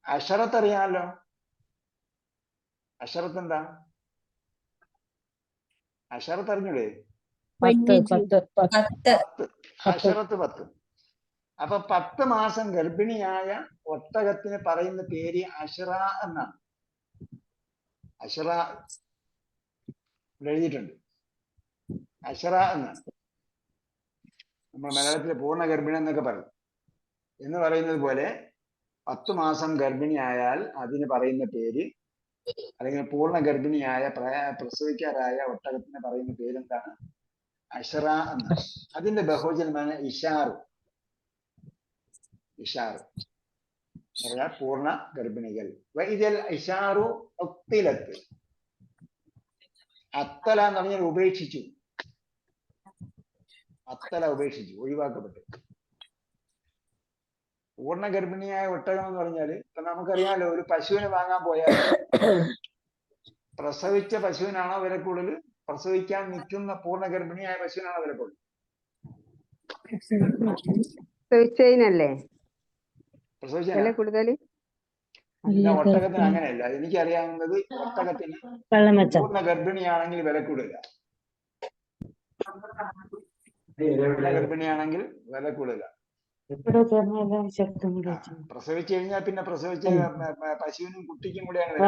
അഷറത്ത് അറിയാമല്ലോ. അഷറത്ത് എന്താ? അഷറത്ത് അറിഞ്ഞൂടെ? അഷറത്ത് 10. അപ്പൊ 10 മാസം ഗർഭിണിയായ ഒട്ടകത്തിന് പറയുന്ന പേര് അഷറ എന്നാണ്. അഷറ എഴുതിയിട്ടുണ്ട്, അഷറ എന്നാണ്. നമ്മൾ മലയാളത്തിലെ പൂർണ്ണ ഗർഭിണി എന്നൊക്കെ പറയും. എന്ന് പറയുന്നത് പോലെ 10 മാസം ഗർഭിണിയായാൽ അതിന് പറയുന്ന പേര്, അല്ലെങ്കിൽ പൂർണ്ണ ഗർഭിണിയായ പ്രസവിക്കാറായ ഒട്ടകത്തിന് പറയുന്ന പേരെന്താണ്? അഷറ എന്നാണ്. അതിന്റെ ബഹുവചനമാണ് ഇഷാർ. ഇഷാർ പറഞ്ഞാൽ പൂർണ്ണ ഗർഭിണികൾ. ഇതിൽ ഇഷാറു ഒത്തിലത്ത്, അത്തല എന്ന് പറഞ്ഞാൽ ഉപേക്ഷിച്ചു. അത്തല ഉപേക്ഷിച്ചു, ഒഴിവാക്കപ്പെട്ടു. പൂർണ്ണ ഗർഭിണിയായ ഒട്ടകം എന്ന് പറഞ്ഞാല് ഇപ്പൊ നമുക്കറിയാമല്ലോ, ഒരു പശുവിനെ വാങ്ങാൻ പോയാൽ പ്രസവിച്ച പശുവിനാണോ വില കൂടുതൽ, പ്രസവിക്കാൻ നിൽക്കുന്ന പൂർണ്ണ ഗർഭിണിയായ പശുവിനാണോ വില കൂടുതൽ? ചോദിച്ചതിനല്ലേ പ്രസവിച്ചാ വില കൂടുതൽ? അല്ല, ഒട്ടകത്തിന് അങ്ങനെയല്ല. എനിക്കറിയാവുന്നത് ഒട്ടകത്തിന് പൂർണ്ണ ഗർഭിണിയാണെങ്കിൽ വില കൂടുതല. പൂർണ്ണ ഗർഭിണിയാണെങ്കിൽ വില കൂടുതല. പ്രസവിച്ചു കഴിഞ്ഞാൽ പിന്നെ പ്രസവിച്ച പശുവിനും കുട്ടിക്കും കൂടെയാണ് വില.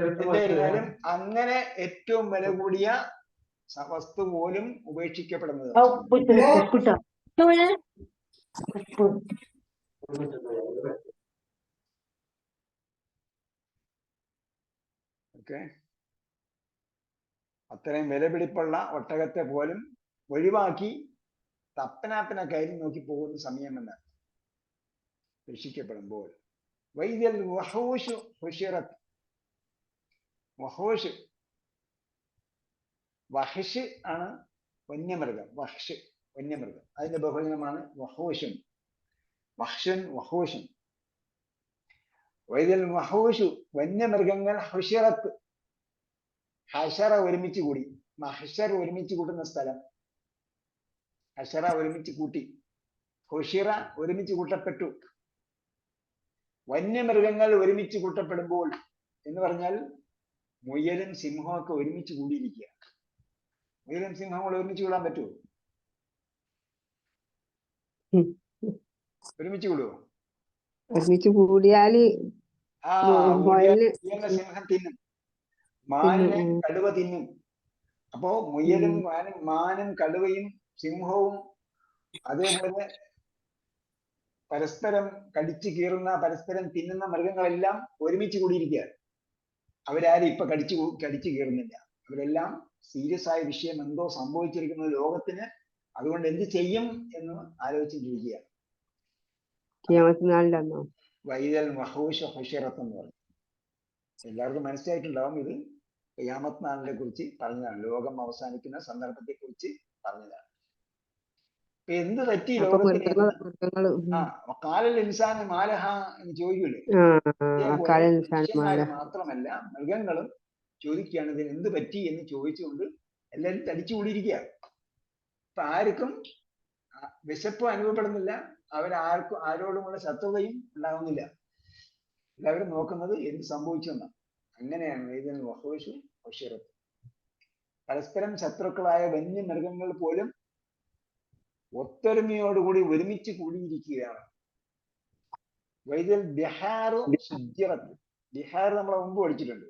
എന്തായാലും അങ്ങനെ ഏറ്റവും വില കൂടിയ വസ്തു പോലും ഉപേക്ഷിക്കപ്പെടുന്നത്. ഓക്കെ, അത്രയും വിലപിടിപ്പുള്ള ഒട്ടകത്തെ പോലും ഒഴിവാക്കി തപ്പനാപ്പിനെ കയറി നോക്കി പോകുന്ന സമയമെന്ന് രക്ഷിക്കപ്പെടുമ്പോൾ വൈദ്യൽ വഹൂഷ് ഹുഷിറത്ത്. വഹൂഷ്, വഹിഷ് ആണ് വന്യമൃഗം. വഹ്ഷ് വന്യമൃഗം, അതിന്റെ ബഹുജനമാണ് വഹൂഷും. വഹ്ഷുൻ വഹൂഷും. വൈദ്യൽ വഹൂഷു വന്യമൃഗങ്ങൾ ഹുഷിറത്ത്. ഹഷറ ഒരുമിച്ച് കൂടി. മഹ്ഷർ ഒരുമിച്ച് കൂട്ടുന്ന സ്ഥലം. ഹഷറ ഒരുമിച്ച് കൂട്ടി, ഹുഷിറ ഒരുമിച്ച് കൂട്ടപ്പെട്ടു. വന്യമൃഗങ്ങൾ ഒരുമിച്ച് കൂട്ടപ്പെടുമ്പോൾ എന്ന് പറഞ്ഞാൽ മുയലും സിംഹവും ഒക്കെ ഒരുമിച്ച് കൂടിയിരിക്കുക. മുയലും സിംഹവും കൂടെ ഒരുമിച്ച് കൂടാൻ പറ്റുമോ? ഒരുമിച്ച് കൂടുവോ? ഒരുമിച്ച് കൂടിയാല് മുയലിനെ സിംഹം തിന്നും, മാനിനെ കടുവ തിന്നും. അപ്പോ മുയലും മാനും കടുവയും സിംഹവും അതേപോലെ പരസ്പരം കടിച്ചു കീറുന്ന, പരസ്പരം തിന്നുന്ന മൃഗങ്ങളെല്ലാം ഒരുമിച്ച് കൂടിയിരിക്കുക. അവരാരും ഇപ്പൊ കടിച്ചു കീറുന്നില്ല. അവരെല്ലാം സീരിയസ് ആയ വിഷയം എന്തോ സംഭവിച്ചിരിക്കുന്നത് ലോകത്തിന്. അതുകൊണ്ട് എന്ത് ചെയ്യും എന്ന് ആലോചിച്ചിരിക്കുക. വൈദൽ വഹൂഷ ഹുഷിറത്ത് എന്ന് പറഞ്ഞു. എല്ലാവർക്കും മനസ്സിലായിട്ടുണ്ടാവും. ഇത് ഖിയാമത്ത് നാളിനെ കുറിച്ച് പറഞ്ഞതാണ്, ലോകം അവസാനിക്കുന്ന സന്ദർഭത്തെ കുറിച്ച് പറഞ്ഞതാണ്. എന്ത് പറ്റി ലോകത്തിന്? കാലൽ ഇൻസാന് മാലഹ എന്ന് ചോദിക്കൂലേ? മനുഷ്യന്മാര് മാത്രമല്ല മൃഗങ്ങളും ചോദിക്കുകയാണ് ഇതിന് എന്ത് പറ്റി എന്ന് ചോദിച്ചുകൊണ്ട് എല്ലാവരും തടിച്ചുകൂടിയിരിക്കുക. ഇപ്പൊ ആർക്കും വിശപ്പ് അനുഭവപ്പെടുന്നില്ല. ആരോടുമുള്ള ശത്രുതയും ഉണ്ടാകുന്നില്ല. എല്ലാവരും നോക്കുന്നത് എന്ത് സംഭവിച്ചു എന്നാണ്. അങ്ങനെയാണ് ഇതിന് വഹൂഷു ഹുഷിറത്ത്. പരസ്പരം ശത്രുക്കളായ വന്യമൃഗങ്ങൾ പോലും ഒത്തൊരുമയോടുകൂടി ഒരുമിച്ച് കൂടിയിരിക്കുകയാണ്. വൈദ്യൽ ബിഹാറു സുജ്ജിറത്ത്. ബിഹാർ നമ്മളെ മുമ്പ് പഠിച്ചിട്ടുണ്ട്.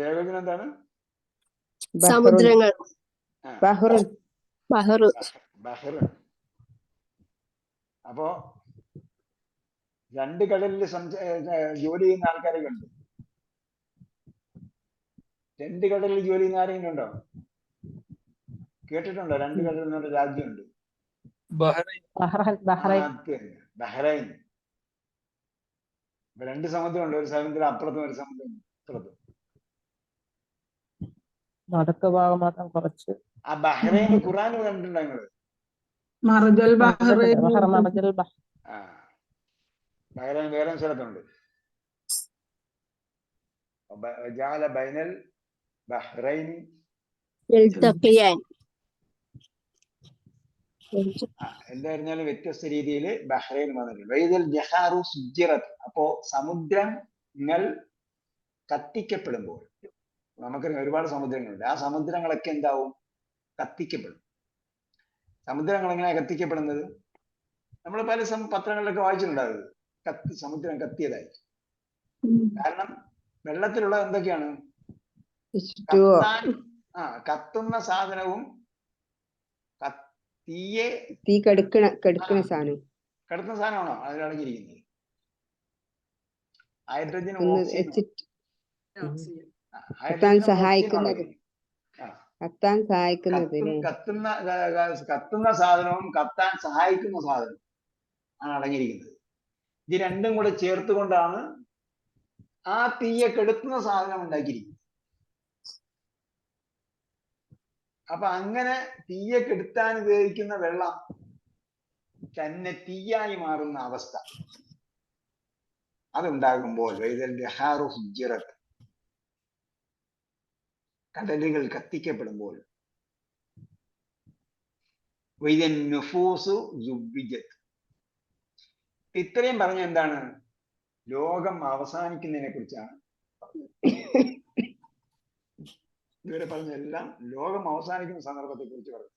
ഏകോചനം എന്താണ്? സമുദ്രങ്ങൾ. ബഹ്റ്. അപ്പോ രണ്ട് കടലിൽ ജോലി ചെയ്യുന്ന ആൾക്കാരെ കണ്ടു. രണ്ട് കടലിൽ ജോലി ചെയ്യുന്ന ആരെങ്കിലും ഉണ്ടോ? കേട്ടിട്ടുണ്ടോ? രണ്ട് കടൽ എന്നൊരു രാജ്യമുണ്ട്, ബഹ്റൈൻ. രണ്ട് സമുദ്രമുണ്ട്. ഒരു സമുദ്രം അപ്പുറത്തും ഒരു സമുദ്രം ഇപ്പുറത്തും. നടുക്ക് ഭാഗം മാത്രം കുറച്ച്. ആ ബഹ്റൈൻ ഖുർആൻ കണ്ടിട്ടുണ്ടോ നിങ്ങള്? ബഹ്റൈൻ വേറെ സ്ഥലത്തുണ്ട്. ബൈനൽ ബഹ്റൈൻ എന്തായിരുന്നാലും വ്യത്യസ്ത രീതിയിൽ ബഹ്റൈൻ വന്നിട്ടുണ്ട്. വൈദൽ ബിഹാറു സുജ്ജിറത്ത്. അപ്പോ സമുദ്രങ്ങൾ കത്തിക്കപ്പെടുമ്പോൾ, നമുക്കറിയാം ഒരുപാട് സമുദ്രങ്ങളുണ്ട്. ആ സമുദ്രങ്ങളൊക്കെ എന്താവും? കത്തിക്കപ്പെടും. സമുദ്രങ്ങൾ എങ്ങനെയാ കത്തിക്കപ്പെടുന്നത്? നമ്മൾ പല പത്രങ്ങളിലൊക്കെ വായിച്ചിട്ടുണ്ടാവും, സമുദ്രം കത്തിയതായി. കാരണം വെള്ളത്തിലുള്ള എന്തൊക്കെയാണ്? കത്തുന്ന സാധനവും തീ കെടുക്കുന്ന സാധനമാണോ അതിൽ അടങ്ങിയിരിക്കുന്നത്? ഹൈഡ്രജനും കത്തുന്ന സാധനവും കത്താൻ സഹായിക്കുന്ന സാധനവും ആണ് അടങ്ങിയിരിക്കുന്നത്. ഇത് രണ്ടും കൂടെ ചേർത്തുകൊണ്ടാണ് ആ തീയെ കെടുത്തുന്ന സാധനം ഉണ്ടാക്കിയിരിക്കുന്നത്. അപ്പൊ അങ്ങനെ തീയെ കെടുത്താൻ ഉപയോഗിക്കുന്ന വെള്ളം തന്നെ തീയായി മാറുന്ന അവസ്ഥ അതുണ്ടാകുമ്പോൾ കടലുകൾ കത്തിക്കപ്പെടുമ്പോൾ വൈദൻ നുഫൂസു സുബ്ബിജത്ത്. ഇത്രയും പറഞ്ഞ എന്താണ്? ലോകം അവസാനിക്കുന്നതിനെ കുറിച്ചാണ്. ഇതുവരെ പറഞ്ഞെല്ലാം ലോകം അവസാനിക്കുന്ന സന്ദർഭത്തെ കുറിച്ച് പറഞ്ഞു.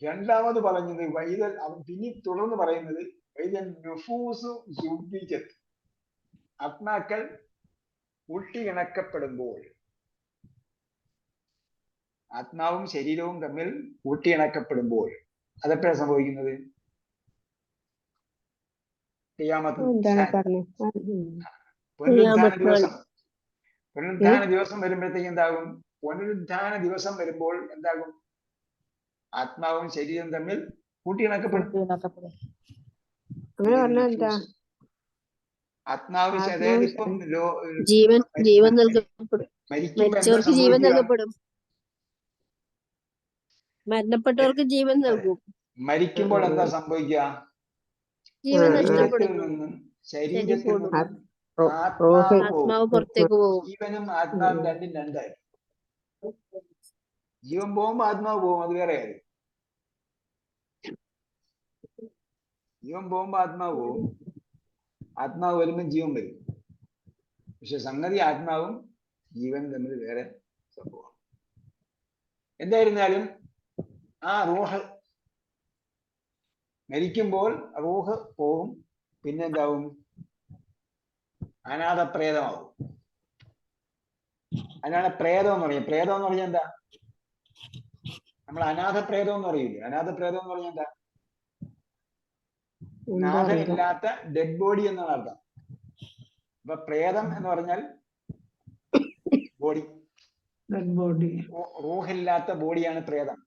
രണ്ടാമത് പറഞ്ഞത് വൈദൽ, പിന്നെ തുടർന്ന് പറയുന്നത് വൈദൻ നുഫൂസു സുബ്ബിജത്ത്, ആത്മാക്കൾ കൂട്ടിയിണക്കപ്പെടുമ്പോൾ, ആത്മാവും ശരീരവും തമ്മിൽ കൂട്ടിയിണക്കപ്പെടുമ്പോൾ അതെപ്പോഴാണ് സംഭവിക്കുന്നത്? പുനരുദ്ധാന ദിവസം. പുനരുദ്ധാന ദിവസം വരുമ്പോഴത്തേക്ക് എന്താകും? പുനരുദ്ധാന ദിവസം വരുമ്പോൾ എന്താകും? ആത്മാവും ശരീരവും തമ്മിൽ കൂട്ടിയിണക്കപ്പെടും. ആത്മാവ് അതായത് ഇപ്പം ജീവൻ നൽകപ്പെടും. മരിച്ചവർക്ക് ജീവൻ നൽകപ്പെടും. മരണപ്പെട്ടവർക്ക് ജീവൻ നൽകും. മരിക്കുമ്പോൾ എന്താ സംഭവിക്കുക? ജീവൻ നഷ്ടപ്പെടും. നിന്നും ശരീരത്തിൽ നിന്നും ആത്മാവ് പുറത്തേക്ക് പോകും. ജീവനും ആത്മാവും രണ്ടും രണ്ടായി. ജീവൻ പോകുമ്പോ ആത്മാവ് പോകും, അത് വേറെ കാര്യം. ജീവൻ പോകുമ്പോ ആത്മാവ് പോകും, ആത്മാവ് വരുമ്പോ ജീവൻ വരും. പക്ഷെ സംഗതി ആത്മാവും ജീവനും തമ്മിൽ വേറെ സംഭവമാണ്. എന്തായിരുന്നാലും ആ റൂഹ് മരിക്കുമ്പോൾ റൂഹ് പോകും. പിന്നെ എന്താവും? അനാഥപ്രേതമാവും. അതിനാണ് പ്രേതം എന്ന് പറയുന്നത്. പ്രേതം എന്ന് പറഞ്ഞാൽ എന്താ? നമ്മൾ അനാഥപ്രേതം എന്ന് പറയില്ലേ? അനാഥപ്രേതം എന്ന് പറഞ്ഞാൽ എന്താ? നാഥനില്ലാത്ത ഡെഡ് ബോഡി എന്നാണ് അർത്ഥം. അപ്പൊ പ്രേതം എന്ന് പറഞ്ഞാൽ ബോഡി, റൂഹില്ലാത്ത ബോഡിയാണ് പ്രേതം.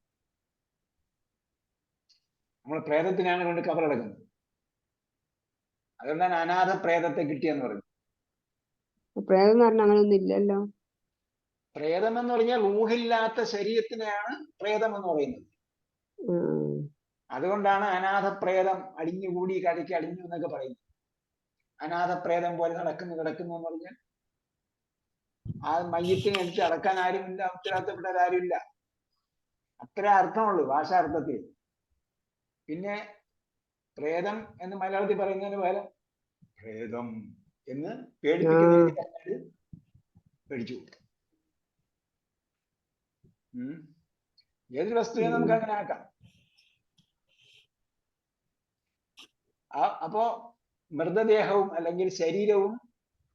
നമ്മൾ പ്രേതത്തിനാണ് കൊണ്ട് കബറടക്കുന്നത്. അതുകൊണ്ടാണ് അനാഥ പ്രേതത്തെ കിട്ടിയെന്ന് പറയുന്നത്. പ്രേതം എന്ന് പറഞ്ഞാൽ അങ്ങനൊന്നും ഇല്ലല്ലോ. പ്രേതം എന്ന് പറഞ്ഞാൽ റൂഹില്ലാത്ത ശരീരത്തിനെയാണ് പ്രേതം എന്ന് പറയുന്നത്. അതുകൊണ്ടാണ് അനാഥ പ്രേതം അടിഞ്ഞുകൂടി കടയ്ക്ക് അടിഞ്ഞു എന്നൊക്കെ പറയുന്നത്. അനാഥ പ്രേതം പോലെ കിടക്കുന്നു എന്ന് പറഞ്ഞാൽ ആ മയ്യത്തിനെ എടുത്ത് അടക്കാൻ ആരുമില്ല, ഉത്തരവാദിത്തപ്പെട്ടവരാരുമില്ല. അത്ര അർത്ഥമുള്ളൂ ഭാഷാർത്ഥത്തിൽ. പിന്നെ പ്രേതം എന്ന് മലയാളത്തിൽ പറയുന്നതിന് പകരം പ്രേതം എന്ന് പേടിപ്പിക്കുന്ന പേടിച്ചു. ഏതൊരു വസ്തുവിനെ നമുക്ക് അങ്ങനെ ആക്കാം. അപ്പോ മൃതദേഹവും അല്ലെങ്കിൽ ശരീരവും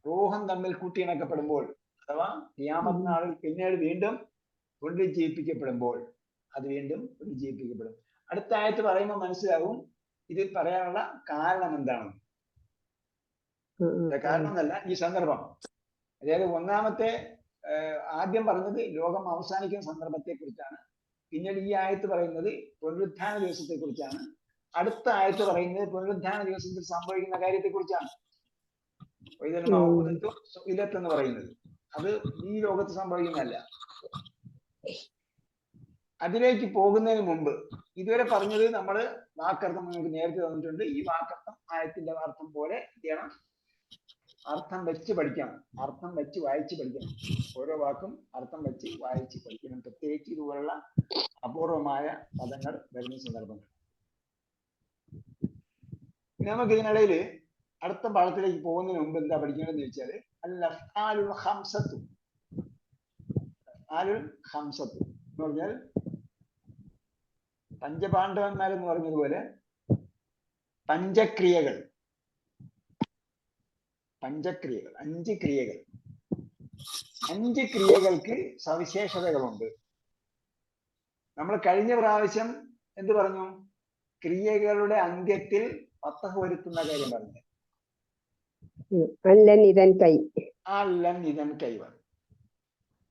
റൂഹും തമ്മിൽ കൂട്ടിയിണക്കപ്പെടുമ്പോൾ, അഥവാ ഖിയാമത്ത് നാളിൽ പിന്നീട് വീണ്ടും പുനരുജ്ജീവിപ്പിക്കപ്പെടുമ്പോൾ അത് വീണ്ടും പുനരുജ്ജീവിപ്പിക്കപ്പെടും. അടുത്ത ആയത്ത് പറയുമ്പോൾ മനസ്സിലാവും ഇതിൽ പറയാനുള്ള കാരണം എന്താണെന്ന്. കാരണം എന്നല്ല, ഈ സന്ദർഭം. അതായത് ഒന്നാമത്തെ ആദ്യം പറഞ്ഞത് ലോകം അവസാനിക്കുന്ന സന്ദർഭത്തെ കുറിച്ചാണ്. പിന്നീട് ഈ ആയത്ത് പറയുന്നത് പുനരുത്ഥാന ദിവസത്തെ കുറിച്ചാണ്. അടുത്ത ആയത്ത് പറയുന്നത് പുനരുത്ഥാന ദിവസത്തിൽ സംഭവിക്കുന്ന കാര്യത്തെ കുറിച്ചാണ്. എന്ന് പറയുന്നത് അത് ഈ ലോകത്ത് സംഭവിക്കുന്നതല്ല. അതിലേക്ക് പോകുന്നതിന് മുമ്പ് ഇതുവരെ പറഞ്ഞത് നമ്മൾ വാക്കർത്ഥം നമുക്ക് നേരത്തെ തന്നിട്ടുണ്ട്. ഈ വാക്കർത്ഥം ആയത്തിന്റെ അർത്ഥം പോലെ ചെയ്യണം. അർത്ഥം വെച്ച് പഠിക്കണം, അർത്ഥം വെച്ച് വായിച്ച് പഠിക്കണം. ഓരോ വാക്കും അർത്ഥം വെച്ച് വായിച്ച് പഠിക്കണം. പ്രത്യേകിച്ച് ഇതുപോലുള്ള അപൂർവമായ പദങ്ങൾ വരുന്ന സന്ദർഭങ്ങൾ. നമുക്ക് ഇതിനിടയിൽ അടുത്ത പാഠത്തിലേക്ക് പോകുന്നതിന് മുമ്പ് എന്താ പഠിക്കേണ്ടതെന്ന് വെച്ചാല് അൽ-അഫ്ആലുൽ ഖംസത്തു. അഫ്ആലുൽ ഖംസത്തു എന്ന് പറഞ്ഞാൽ പഞ്ചപാണ്ഡവന്മാരെന്ന് പറഞ്ഞതുപോലെ പഞ്ചക്രിയകൾ. പഞ്ചക്രിയകൾ, 5 ക്രിയകൾ. 5 ക്രിയകൾക്ക് സവിശേഷതകളുണ്ട്. നമ്മൾ കഴിഞ്ഞ പ്രാവശ്യം എന്ത് പറഞ്ഞു? ക്രിയകളുടെ അന്ത്യത്തിൽ ഫത്തഹ് വരുത്തുന്ന കാര്യം പറഞ്ഞു. അല്ലൻ ഇതൻ കൈ. അല്ലൻ ഇതൻ കൈ വന്നു.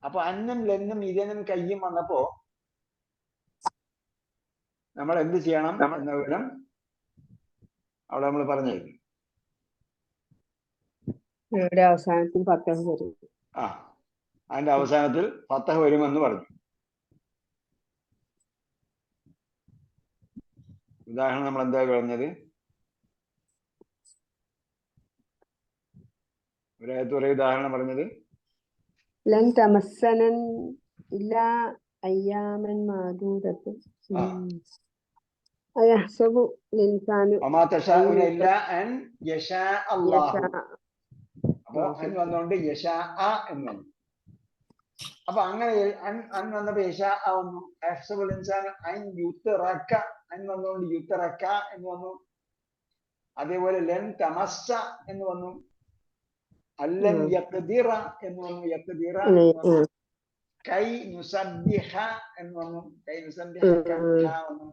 അപ്പൊ അന്നും ലെന്നും ഇതനും കയ്യും വന്നപ്പോ നമ്മൾ എന്ത് ചെയ്യണം എന്ന വിവരം അവിടെ നമ്മൾ പറഞ്ഞു. അവസാനത്തിൽ ഫത്തഹ് വരും. അതിന്റെ അവസാനത്തിൽ ഫത്തഹ് വരുമെന്ന് പറഞ്ഞു. ഉദാഹരണം നമ്മൾ എന്താ പറഞ്ഞത്? ഒരായത്ത് ഒരേ ഉദാഹരണം പറഞ്ഞത് ലൻ തമസ്സനൻ ഇല്ലാ അയ്യാമൻ മാദൂദത്ത്. അയഹ്സബു ലിൻസാനു വമാ തശാഉന ഇല്ല അൻ യശാ അല്ലാഹു. യശാ. അപ്പൊ അൻ വന്നുകൊണ്ട് യശാ എന്ന് വന്നു. അപ്പൊ അങ്ങനെ അൻ വന്നപ്പോ യശാ വന്നു. അയഹ്സബുൽ ഇൻസാനു അൻ യുത്രക, അൻ വന്നുകൊണ്ട് യുത്രക എന്ന് വന്നു. അതേപോലെ ലൻ തമസ്സ എന്ന് വന്നു. അല്ലൻ യഖ്ദിറ എന്ന് വന്നു. യഖ്ദിറ എന്ന് വന്നു. കൈ നുസബ്ബിഹ എന്ന് വന്നു. കൈ നുസബ്ബിഹക വന്നു.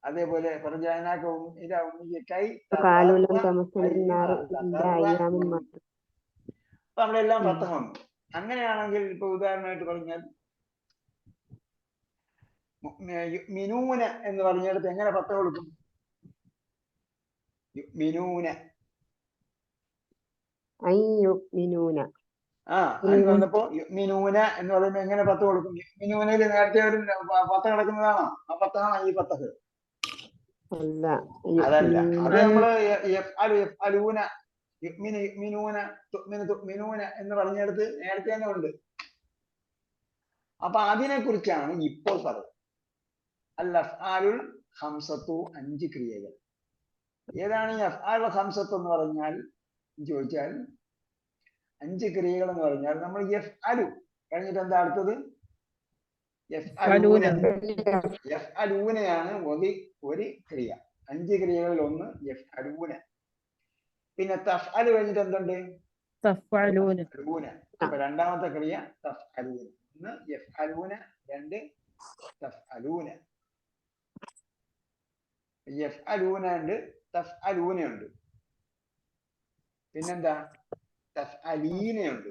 അതേപോലെ പറഞ്ഞാക്കും ഇതാ കൈ ഖാലൂലൻ തമസ്സന്നാറു ഇല്ലാ അയ്യാമിൻ മഅദൂദ. അപ്പൊ അവിടെ എല്ലാം ഫത്തഹ വന്നു. അങ്ങനെയാണെങ്കിൽ ഇപ്പൊ ഉദാഹരണമായിട്ട് പറഞ്ഞാൽ യുഅ്മിനൂന എന്ന് പറഞ്ഞിടത്ത് എങ്ങനെ ഫത്തഹ കൊടുക്കും? യുഅ്മിനൂന അയ്യുഅ്മിനൂന. അൻ വന്നപ്പോ യുഅ്മിനൂന എന്ന് പറയുമ്പോൾ എങ്ങനെ ഫത്തഹ കൊടുക്കും? യുഅ്മിനൂനയിൽ നേരത്തെ ഒരു ഫത്തഹ കിടക്കുന്നതാണോ? ആ ഫത്തഹാണ് ഈ ഫത്തഹ്? അല്ല, അതല്ല. അത് നമ്മള് യഫ്അലൂന, യുഅ്മിനു യുഅ്മിനൂന, തുഅ്മിനു തുഅ്മിനൂന എന്ന് പറഞ്ഞെടുത്ത് നേരത്തെ തന്നെ ഉണ്ട്. അപ്പൊ അതിനെ കുറിച്ചാണ് ഇപ്പോൾ പറയുന്നത്. അൽ അഫ്ആലുൽ ഖംസത്തു, 5 ക്രിയകൾ. ഏതാണ് ഈ അഫ്ആലുൽ ഖംസത്ത് എന്ന് പറഞ്ഞാൽ ചോദിച്ചാൽ 5 ക്രിയകൾ എന്ന് പറഞ്ഞാൽ നമ്മൾ യഫ്അലു കഴിഞ്ഞിട്ട് എന്താ അടുത്തത്? യഫ്അലൂനയാണ് ഒരു ക്രിയ. 5 ക്രിയകളിൽ ഒന്ന് യഫ്അലൂന. പിന്നെ തഫ്അലു കഴിഞ്ഞിട്ട് എന്തുണ്ട്? തഫ്അലൂന. അപ്പൊ രണ്ടാമത്തെ ക്രിയ തഫ്അലൂന. 1 യഫ്അലൂന, 2 തഫ്അലൂന. യഫ്അലൂന ഉണ്ട്, തഫ്അലൂന ഉണ്ട്. പിന്നെന്താ? തഫ്അലീനയുണ്ട്.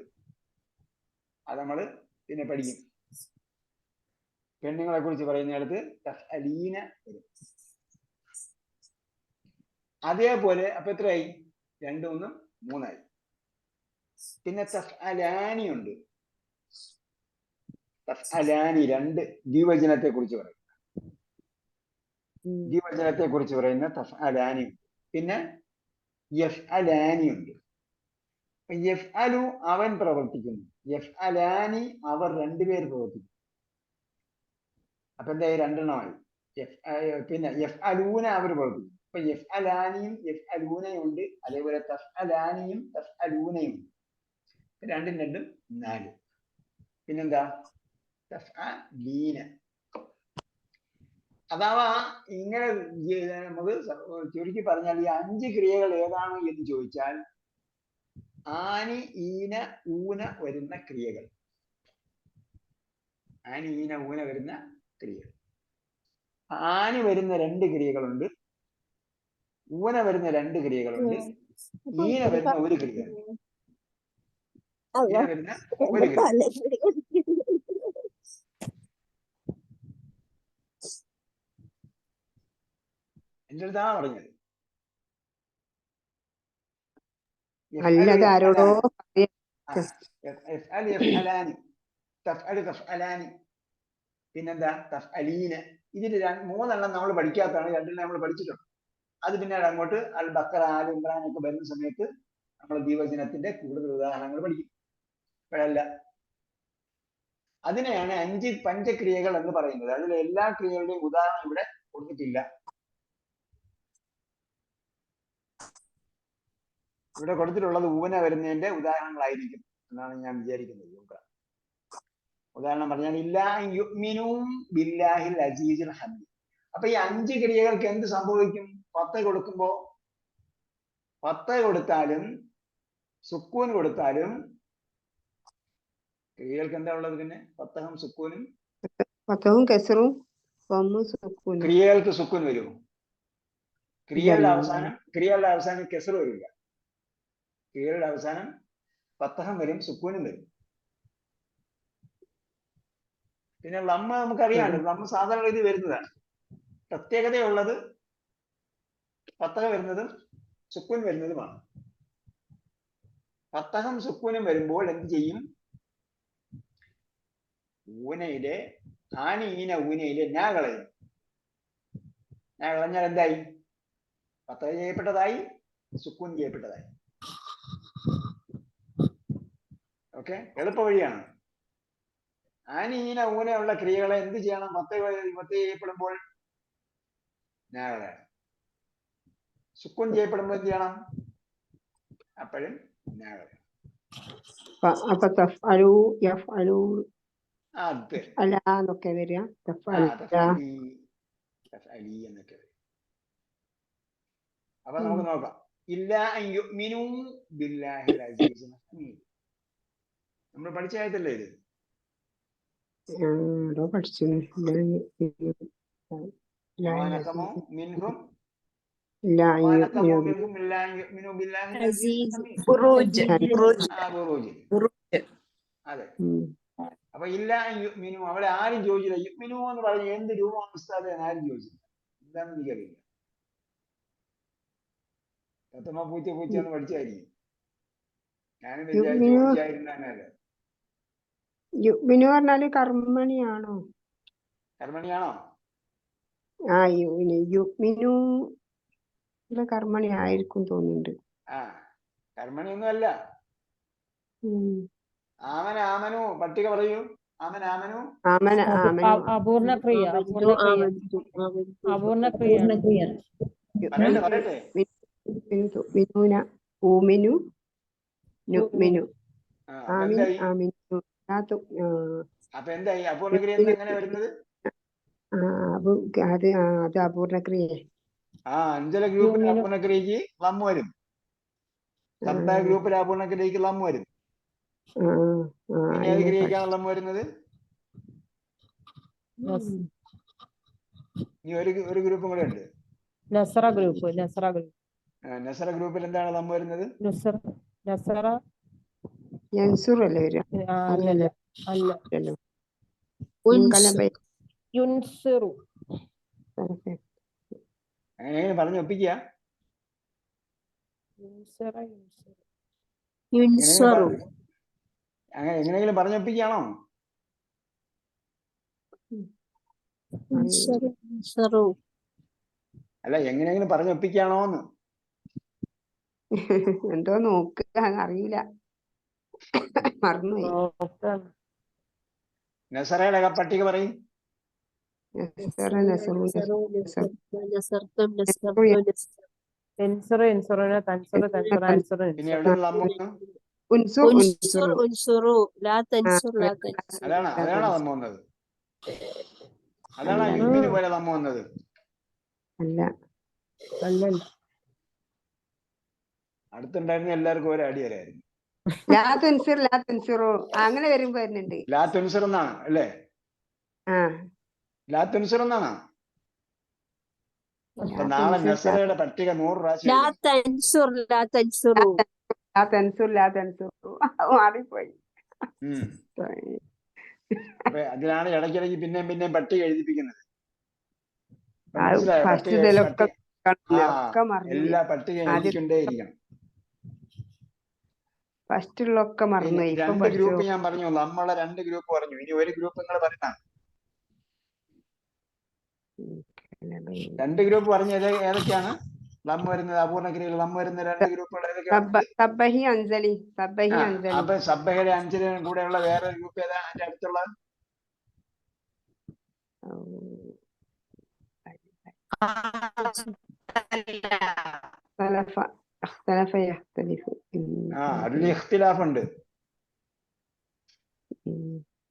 അത് നമ്മള് പിന്നെ പഠിക്കും. പെണ്ണുങ്ങളെ കുറിച്ച് പറയുന്നിടത്ത് തഫ്അലീന വരും. അതേപോലെ അപ്പൊ എത്രയായി? 2 1 3ആയി. പിന്നെ തഫ്അലാനി ഉണ്ട്. തഫ്അലാനി 2 ദ്വിവചനത്തെ കുറിച്ച് പറയും. ദ്വിവചനത്തെ കുറിച്ച് പറയുന്ന തഫ്അലാനി ഉണ്ട്. പിന്നെ യഫ്അലാനി ഉണ്ട്. യഫ്അലു അവൻ പ്രവർത്തിക്കുന്നു, യഫ്അലാനി അവർ 2 പേര് പ്രവർത്തിക്കുന്നു. അപ്പൊ എന്തായി? 2 എണ്ണമായി. പിന്നെ യഫ്അലൂന അവർ പ്രവർത്തിക്കുന്നു. അപ്പൊ യഫ്അലാനിയും യഫ്അലൂനയും ഉണ്ട്. അതേപോലെ തഫ്അലാനിയും തഫ്അലൂനയും ഉണ്ട്. 2 2 4. പിന്നെന്താ? തഫ്അലീന. അഥവാ ഇങ്ങനെ നമുക്ക് ചുരുക്കി പറഞ്ഞാൽ ഈ 5 ക്രിയകൾ ഏതാണ് എന്ന് ചോദിച്ചാൽ ആനി ഈന ഊന വരുന്ന ക്രിയകൾ. ആനി ഈന ഊന വരുന്ന ക്രിയകൾ. ആനി വരുന്ന 2 ക്രിയകളുണ്ട്, ഊന വരുന്ന 2 ക്രിയകളുണ്ട്, ഈന വരുന്ന 1 ക്രിയയുണ്ട്. ഈന വരുന്ന 1 ക്രിയ. എന്റെ അടുത്താ പറഞ്ഞത്. ആരോടോ പിന്നെന്താ? തഫ്അലീന. ഇതിന് 3 എണ്ണം നമ്മൾ പഠിക്കാത്തതാണ്, 2 എണ്ണം നമ്മൾ പഠിച്ചിട്ടുണ്ട്. അത് പിന്നീട് അങ്ങോട്ട് അൽ ബക്കറ, ആൽ ഇമ്രാൻ ഒക്കെ വരുന്ന സമയത്ത് നമ്മൾ ദ്വിവചനത്തിന്റെ കൂടുതൽ ഉദാഹരണങ്ങൾ പഠിക്കും. ഇപ്പോഴല്ല. അതിനെയാണ് 5 പഞ്ചക്രിയകൾ എന്ന് പറയുന്നത്. അതിൽ എല്ലാ ക്രിയകളുടെയും ഉദാഹരണം ഇവിടെ കൊടുത്തിട്ടില്ല. ഇവിടെ കൊടുത്തിട്ടുള്ളത് ഊന വരുന്നതിന്റെ ഉദാഹരണങ്ങളായിരിക്കും എന്നാണ് ഞാൻ വിചാരിക്കുന്നത്. ഉദാഹരണം പറഞ്ഞാൽ ഇല്ലാ യുഅ്മിനൂ ബില്ലാഹിൽ അസീസിൽ ഹമീദ്. അപ്പൊ ഈ 5 ക്രിയകൾക്ക് എന്ത് സംഭവിക്കും? 10 കൊടുക്കുമ്പോ 10 കൊടുത്താലും സുക്കൂൻ കൊടുത്താലും ക്രിയകൾക്ക് എന്താ ഉള്ളത്? പിന്നെ ഫത്തഹും സുക്കൂനും. ഫത്തഹും കസ്റും സുക്കൂനും. ക്രിയകൾക്ക് സുക്കൂൻ വരുമോ? ക്രിയകളുടെ അവസാനം കെസ്റ് വരില്ല. ക്രിയകളുടെ അവസാനം ഫത്തഹം വരും, സുക്കൂനും വരും. പിന്നെ ലമ്മ നമുക്കറിയാമല്ലോ, ലമ്മ സാധാരണ ഇത് വരുന്നതാണ്. പ്രത്യേകതയുള്ളത് ഫത്തഹ വരുന്നതും സുക്കൂൻ വരുന്നതുമാണ്. ഫത്തഹം സുക്കൂനും വരുമ്പോൾ എന്ത് ചെയ്യും? ഊനയിലെ ആനീന ഊനയിലെ ഞാ കളയും. ഞാ കളഞ്ഞാൽ എന്തായി? ഫത്തഹ ചെയ്യപ്പെട്ടതായി, സുക്കൂൻ ചെയ്യപ്പെട്ടതായി. ഓക്കെ, എളുപ്പ വഴിയാണ്. ആനീന ഊന ഉള്ള ക്രിയകളെ എന്ത് ചെയ്യണം? ഫത്തഹ ചെയ്യപ്പെടുമ്പോൾ ഞാകളാണ്. സുക്കൂൻ ചെയ്യപ്പെടുമ്പോൾ എന്ത് ചെയ്യണം? അപ്പോഴും ഞാകളാണ്. അപ്പൊ തഫ്അലു യഫ്അലു അത് എന്നൊക്കെ വരിക. തഫ്അലി എന്നൊക്കെ വരും. അപ്പൊ നമുക്ക് നോക്കാം. ഇല്ലാ അൻ യുഅ്മിനൂ ബില്ലാഹിൽ അസീസിൽ ഹമീദ്. നമ്മൾ പഠിച്ച ആയതല്ലേ ഇത്? പഠിച്ചു. അതെ. അപ്പൊ ഇല്ല യുഅ്മിനു അവിടെ ആരും ചോദിച്ചില്ല. യുഅ്മിനു എന്ന് പറഞ്ഞ എന്ത് രൂപമാണ് ഉസ്താദ് എന്ന് ആരും ചോദിച്ചില്ല. എന്താണെന്ന് എനിക്കറിയില്ല. തത്തമ്മ പൂച്ച എന്ന് പഠിച്ചായിരിക്കും. ഞാനും വിചാരിച്ചു ചോദിച്ചായിരുന്നല്ലോ. യുഅ്മിനു പറഞ്ഞാല് കർമ്മണിയാണോ? കർമ്മണിയാണോ? യുഅ്മിനു കർമ്മണി ആയിരിക്കും തോന്നുന്നുണ്ട്. കർമ്മണിയൊന്നും അല്ല. ആമനു പട്ടിക പറയൂ. ആമനു അപൂർണക്രിയ. പറയട്ടെ. അപ്പൊ എന്തായി അപൂർണക്രിയ എങ്ങനെ വരുന്നത്? അത് അപൂർണക്രിയ. അഞ്ചല ഗ്രൂപ്പിൽ അപൂർണക്രിയക്ക് ലം വരും. സബ്ബ ഗ്രൂപ്പിൽ അപൂർണക്രിയക്ക് ലം വരും. പിന്നെ ഏത് ക്രിയക്കാണ് ലം വരുന്നത്? ഇനി ഒരു ഗ്രൂപ്പും കൂടെ ഉണ്ട്. നസറ ഗ്രൂപ്പ്. നസറ ഗ്രൂപ്പിൽ എന്താണ് ലം വരുന്നത്? അങ്ങനെ പറഞ്ഞു ഒപ്പിക്കുക. അങ്ങനെ എങ്ങനെയെങ്കിലും പറഞ്ഞൊപ്പിക്കുകയാണോ? അല്ല, എങ്ങനെയെങ്കിലും പറഞ്ഞൊപ്പിക്കുകയാണോന്ന്. എന്തോ നോക്കുക, അറിയില്ല, മറന്നുപോയി. നസറയുടെ പട്ടിക പറയും. അതാണോ നമ്മ വന്നത്? അതാണോ യുഗ്മിന് പോലെ നമ്മ വന്നത്? അല്ല, അടുത്തുണ്ടായിരുന്ന എല്ലാവർക്കും ഒരു അടി വരായിരുന്നു. അങ്ങനെ വരുമ്പോ വരുന്നുണ്ട്. ലാത്തുൻസർ എന്നാണ് അല്ലേ? ലാത്തുൻസർ എന്നാണ്. അപ്പൊ നാളെ നസറയുടെ പട്ടിക 100 പ്രാവശ്യം മാറിപ്പോയി. അപ്പൊ അതിനാണ് ഇടയ്ക്കിടയ്ക്ക് പിന്നെയും പട്ടിക എഴുതിപ്പിക്കുന്നത്. എല്ലാ പട്ടികയും എഴുതിക്കൊണ്ടേയിരിക്കണം. ഫസ്റ്റുള്ളൊക്കെ മറന്നുപോയി. 2 ഗ്രൂപ്പ് ഞാൻ പറഞ്ഞു, നമ്മളെ 2 ഗ്രൂപ്പ് പറഞ്ഞു. ഇനി ഒരു ഗ്രൂപ്പ് നിങ്ങൾ പറഞ്ഞ 2 ഗ്രൂപ്പ് പറഞ്ഞ ഏതൊക്കെയാണ് ലം വരുന്നത്? അപൂർണക്രിയയിൽ ലം വരുന്ന 2 ഗ്രൂപ്പുകൾ ഏതൊക്കെയാണ്? അപ്പൊ സബ്ബഹയുടെ അഞ്ചലിനും കൂടെയുള്ള വേറെ ഗ്രൂപ്പ് ഏതാ അതിന്റെ അടുത്തുള്ളത്? അതിൽ ഇഖ്തിലാഫ് ഉണ്ട്.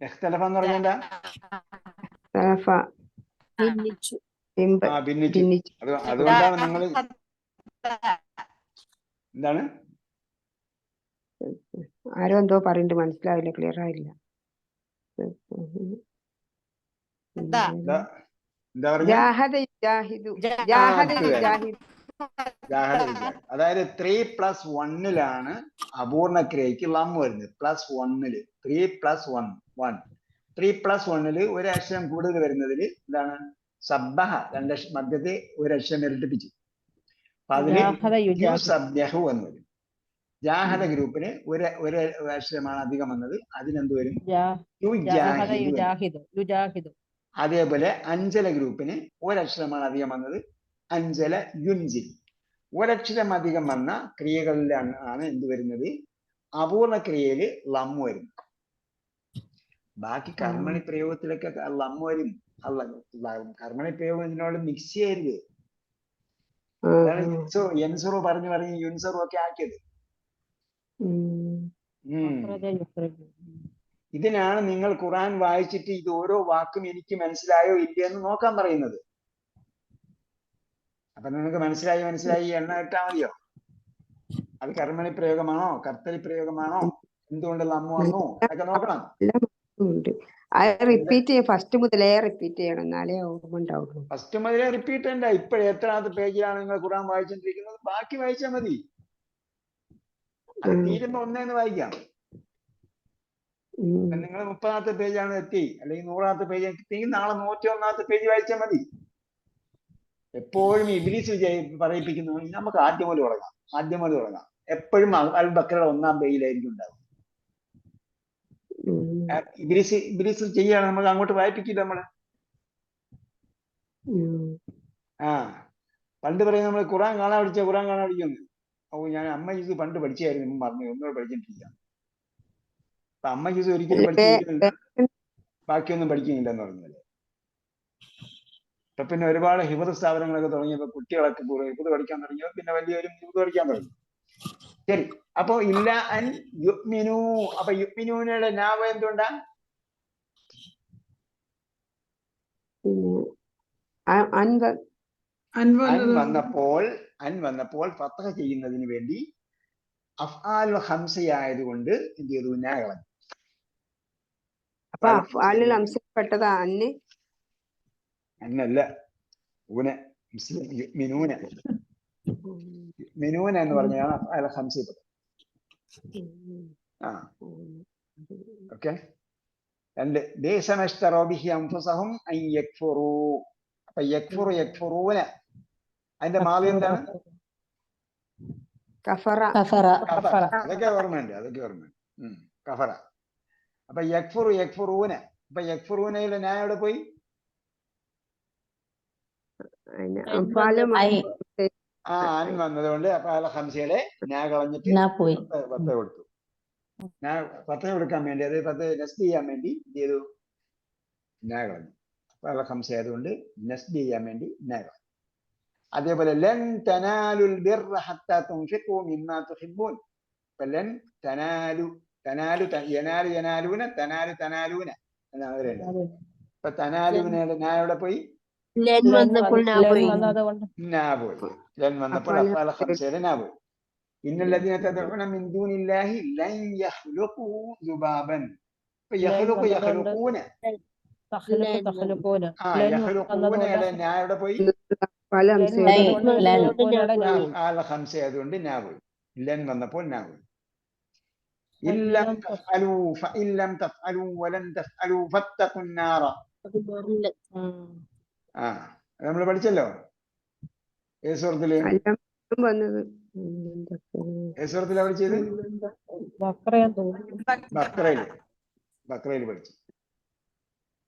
ഇഖ്തിലാഫ് എന്ന് പറഞ്ഞാൽ എന്താ? ഭിന്നിച്ചു. അതുകൊണ്ടാണ് നിങ്ങൾ എന്താണ് ആരോ എന്തോ പറയുന്നുണ്ട്, മനസ്സിലാവില്ല, ക്ലിയർ ആയില്ല. എന്താ പറഞ്ഞ? അതായത് 3+1 അപൂർണക്രിയക്ക് ലം വരുന്നത്. +1 3+1 3+1 ഒരു അക്ഷരം കൂടുതൽ വരുന്നതിൽ എന്താണ്? സബ്ബഹ മധ്യത്തെ ഒരു അക്ഷരം ഇരട്ടിപ്പിച്ചു. അപ്പൊ അതില് യുസബ്ബഹു എന്ന് വരും. ജാഹദ ഗ്രൂപ്പിന് ഒരു അക്ഷരമാണ് അധികം വന്നത്, അതിനെന്ത് വരും? യുജാഹിദു. അതേപോലെ അഞ്ചല ഗ്രൂപ്പിന് ഒരക്ഷരമാണ് അധികം വന്നത്, അഞ്ചല യുൻജിൽ. ഒരക്ഷരം അധികം വന്ന ക്രിയകളിലാണ് എന്ത് വരുന്നത്? അപൂർണ ക്രിയയില് ലം വരും. ബാക്കി കർമ്മണി പ്രയോഗത്തിലൊക്കെ ലം വരും. കർമ്മണി പ്രയോഗം ഇതിനോട് മിക്സ് ചെയ്യരുത്. അതാണ് യൻസുറു പറഞ്ഞു പറഞ്ഞ് യുൻസറു ഒക്കെ ആക്കിയത്. ഇതിനാണ് നിങ്ങൾ ഖുർആൻ വായിച്ചിട്ട് ഇത് ഓരോ വാക്കും എനിക്ക് മനസ്സിലായോ ഇല്ലയെന്ന് നോക്കാൻ പറയുന്നത്. അപ്പൊ നിങ്ങൾക്ക് മനസ്സിലായി എണ്ണ ഇട്ടാ മതിയോ? അത് കർമ്മണി പ്രയോഗമാണോ, കർത്തരി പ്രയോഗമാണോ, എന്തുകൊണ്ട് നമ്മു വന്നു അതൊക്കെ നോക്കണം. ഫസ്റ്റ് മുതലേ റിപ്പീറ്റ് ചെയ്യണം, എന്നാലേ ഓർമ്മ ഉണ്ടാവുള്ളൂ. ഫസ്റ്റ് മുതലേ റിപ്പീറ്റ് ചെയ്യണ്ട. ഇപ്പോഴും എത്രാമത്തെ പേജിലാണ് നിങ്ങൾ ഖുർആൻ വായിച്ചോണ്ടിരിക്കുന്നത്? ബാക്കി വായിച്ചാൽ മതി. അത് തീരുമ്പോ ഒന്നേന്ന് വായിക്കാം. നിങ്ങൾ 30ാമത്തെ പേജാണ് എത്തി, അല്ലെങ്കിൽ 100ാമത്തെ പേജ് എത്തി, നാളെ 101ാമത്തെ പേജ് വായിച്ചാൽ മതി. എപ്പോഴും ഇബ്ലീസ് പറയിപ്പിക്കുന്നു നമുക്ക് ആദ്യം മുതൽ തുടങ്ങാം. എപ്പോഴും അൽ ബഖറയുടെ 1ാം പേജിലായിരിക്കും ഉണ്ടാവും. ഇബ്ലീസ് ചെയ്യാണ്, നമുക്ക് അങ്ങോട്ട് വായിപ്പിക്കില്ല നമ്മള്. പണ്ട് പറയും നമ്മൾ ഖുർആൻ കാണാൻ പഠിക്കുന്നു. ഞാൻ അമ്മ ഇത് പണ്ട് പഠിച്ചായിരുന്നു, പറഞ്ഞു ഒന്നുകൂടെ പഠിച്ചിട്ടില്ല. അപ്പൊ അമ്മ ഇത് ഒരിക്കലും പഠിച്ചിരിക്കുന്നില്ല, ബാക്കിയൊന്നും പഠിക്കുന്നില്ല എന്ന് പറഞ്ഞത്. ഇപ്പൊ പിന്നെ ഒരുപാട് ഹിഫ്ദ് സ്ഥാപനങ്ങളൊക്കെ തുടങ്ങിയപ്പോ കുട്ടികളൊക്കെ ഹിഫ്ദ് പഠിക്കാൻ തുടങ്ങിയോ, പിന്നെ വലിയൊരു ഹിഫ്ദ് പഠിക്കാൻ തുടങ്ങി. ശരി, അപ്പൊ ഇല്ല അൻ യുഅ്മിനൂ. അപ്പൊ യുഅ്മിനൂനയുടെ നാവ് എന്തുകൊണ്ടാ? അൻ വന്നപ്പോൾ ഫത്ഹ ചെയ്യുന്നതിന് വേണ്ടി അഫ്ആൽ ഹംസയായതുകൊണ്ട് എന്ത് ചെയ്തു? നാ കളഞ്ഞു. അപ്പൊ അഫ്ആലുൽ ഹംസപ്പെട്ടതാ അന്ന്? അന്നല്ല, മിനൂന എന്ന് പറഞ്ഞാണ് അഫ്ആൽ ഹംസപ്പെട്ടത്. ഓക്കെ. രണ്ട് ബിഅസമഷ്തറൂ ബിഹി അൻഫുസഹും അൻ യക്ഫുറൂ. അപ്പൊ യക്ഫുറൂന അതിന്റെ മാദി എന്താണ്? കഫറ. അതൊക്കെ ഓർമ്മയുണ്ട്. കഫറ. അപ്പൊ യക്ഫുറൂന. അപ്പൊ യക്ഫുറൂനയിലെ ഞാൻ എവിടെ പോയി? അൻ വന്നതുകൊണ്ട് അഫ്ആൽ ഹംസയുടെ നാ കളഞ്ഞിട്ട് പത്ത് കൊടുത്തു. പത്ത് കൊടുക്കാൻ വേണ്ടി, അത് പത്ത് നസ്ബ് ചെയ്യാൻ വേണ്ടി എന്ത് ചെയ്തു? നാ കളഞ്ഞു. അഫ്ആൽ ഹംസ ആയതുകൊണ്ട് നസ്ബ് ചെയ്യാൻ വേണ്ടി നാ കളഞ്ഞു. അതേപോലെ ലൻ തനാലുൽ ബിർറ ഹത്താ തുൻഫിഖൂ മിമ്മാ തുഹിബ്ബൂൻ. അപ്പൊ ലൻ തനാലു യനാലൂന തനാലൂന എന്നാണ് പറയുന്നത്. ഇപ്പൊ തനാലൂനയുടെ നാ എവിടെ പോയി? ലൻ വന്നപ്പോൾ നാ പോയി. ലൻ വന്നപ്പോൾ അഫ്ആൽ ഹംസയുടെ നാ പോയി. ഇന്നല്ലദീന തദഊന മിൻ ദൂനില്ലാഹി ലൻ യഖ്ലുഖൂ ദുബാബൻ. ഇപ്പൊ യഖ്ലുഖൂന യഖ്ലുഖൂനയുടെ നാ എവിടെ പോയി? അഫ്ആൽ ഹംസ ആയതുകൊണ്ട് നാ പോയി. ലൻ വന്നപ്പോൾ നാ പോയി. ഇല്ലം തഫ്അലൂ ഫഇല്ലം തഫ്അലൂ വലൻ തഫ്അലൂ ഫത്തഖുൻ നാറ. നമ്മൾ പഠിച്ചല്ലോ. ഏത് സൂറത്തില്? ഏത് സൂറത്തിലാ പഠിച്ചത്? ബഖറയിൽ പഠിച്ചു.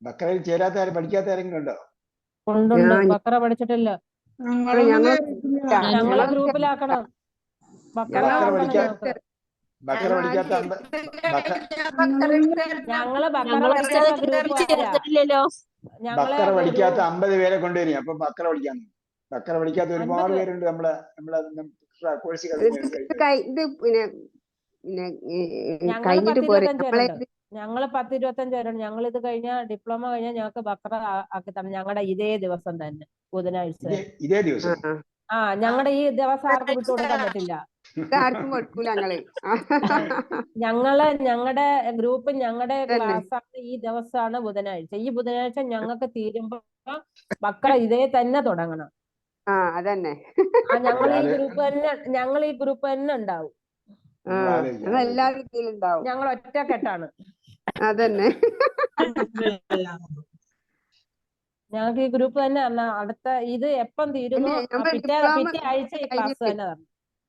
ബഖറയിൽ ചേരാത്ത ആരും പഠിക്കാത്ത ആരെങ്കിലും ഉണ്ടോ? ബഖറ പഠിച്ചിട്ടില്ല. ഞങ്ങളെ ഗ്രൂപ്പിലാക്കണം. ബഖറ പഠിക്കാത്ത ഞങ്ങള് ബഖറ പഠിക്കാത്ത 50 പേരെ കൊണ്ടുവരിക. അപ്പൊ ബഖറ പഠിക്കാത്ത ഒരുപാട് പേരുണ്ട് നമ്മളെ കോഴ്സ്. ഞങ്ങള് 10-25 പേരുണ്ട്. ഞങ്ങൾ ഇത് കഴിഞ്ഞ ഡിപ്ലോമ കഴിഞ്ഞാൽ ഞങ്ങൾക്ക് ബഖറ ആക്കി തന്നെ, ഞങ്ങളുടെ ഇതേ ദിവസം തന്നെ, ബുധനാഴ്ച. ഇതേ ദിവസം? ഞങ്ങളുടെ ഈ ദിവസം ആർക്കും വിട്ടു കൊടുക്കാൻ പറ്റില്ല. ഞങ്ങളുടെ ഗ്രൂപ്പ്, ഞങ്ങളുടെ ക്ലാസ് ആണ് ഈ ദിവസമാണ് ബുധനാഴ്ച. ഈ ബുധനാഴ്ച ഞങ്ങൾക്ക് തീരുമ്പോ ബഖറ ഇതേ തന്നെ തുടങ്ങണം. അതന്നെ. ഞങ്ങൾ ഈ ഗ്രൂപ്പ് തന്നെ ഉണ്ടാവും. ഞങ്ങൾ ഒറ്റക്കെട്ടാണ്. അതന്നെ. ഞങ്ങൾക്ക് ഈ ഗ്രൂപ്പ് തന്നെ അടുത്ത ഇത് എപ്പം തീരുന്നു പിറ്റേ ആഴ്ച ഈ ക്ലാസ് തന്നെ.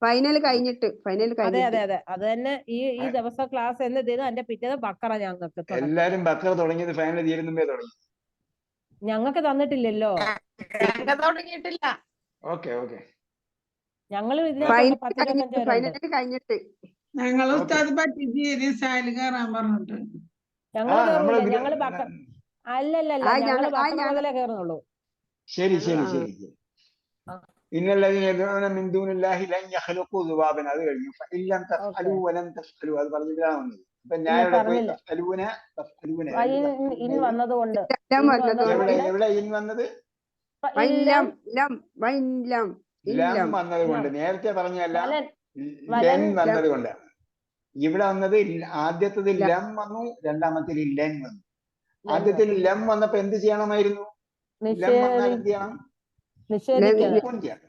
ഫൈനൽ കഴിഞ്ഞിട്ട്. അതെ. അത് തന്നെ. ഈ ദിവസം ക്ലാസ് എന്ന് തീരുന്നു, അതിന്റെ പിറ്റേന്ന് ബഖറ ഞങ്ങൾക്ക്. എല്ലാരും ബഖറ തുടങ്ങിയത് ഫൈനൽ തീരുന്നേ തുടങ്ങി. ഞങ്ങൾക്ക് തന്നിട്ടില്ലല്ലോ. തുടങ്ങിയിട്ടില്ല. ഓക്കെ. ഞങ്ങൾ കഴിഞ്ഞിട്ട് ഞങ്ങൾ ഉസ്താദ് പറ്റിച്ച് കയറാൻ പറഞ്ഞിട്ട് ഞങ്ങള് അല്ലല്ല ഞങ്ങള് ബഖറ മുതലേ കയറുന്നുള്ളൂ. ശരി. ഇന്നല്ലദീന യദ്ഉന മിൻ ദൂനില്ലാഹി ലൻ യഖ്ലുഖു ദുബാബൻ, അത് കഴിഞ്ഞു. ഫഇല്ലം തഫ്അലു വലം തഫ്അലു, അത് പറഞ്ഞിട്ടാണ് വന്നത്. അപ്പൊ ഞാൻ ഇവിടെ പോയി പറഞ്ഞില്ല. തഫ്അലൂന തഫ്അലൂന ഇൻ വന്നതുകൊണ്ട് ലം വന്നതുകൊണ്ട് എവിടെ ഇൻ വന്നത്? വൈലം ലം വൈലം ലം വന്നത് കൊണ്ട്. നേരത്തെ പറഞ്ഞല്ല, വലൻ ലെൻ വന്നത് കൊണ്ടാണ്. ഇവിടെ വന്നത് ആദ്യത്തത് ലം വന്നു, രണ്ടാമത്തിൽ ലെൻ വന്നു. ആദ്യത്തിൽ ലം വന്നപ്പോ എന്ത് ചെയ്യണമായിരുന്നു? ലം വന്നാൽ എന്ത് ചെയ്യണം? നിഷേധിക്കണം. സുക്കൂൻ ചെയ്യണം.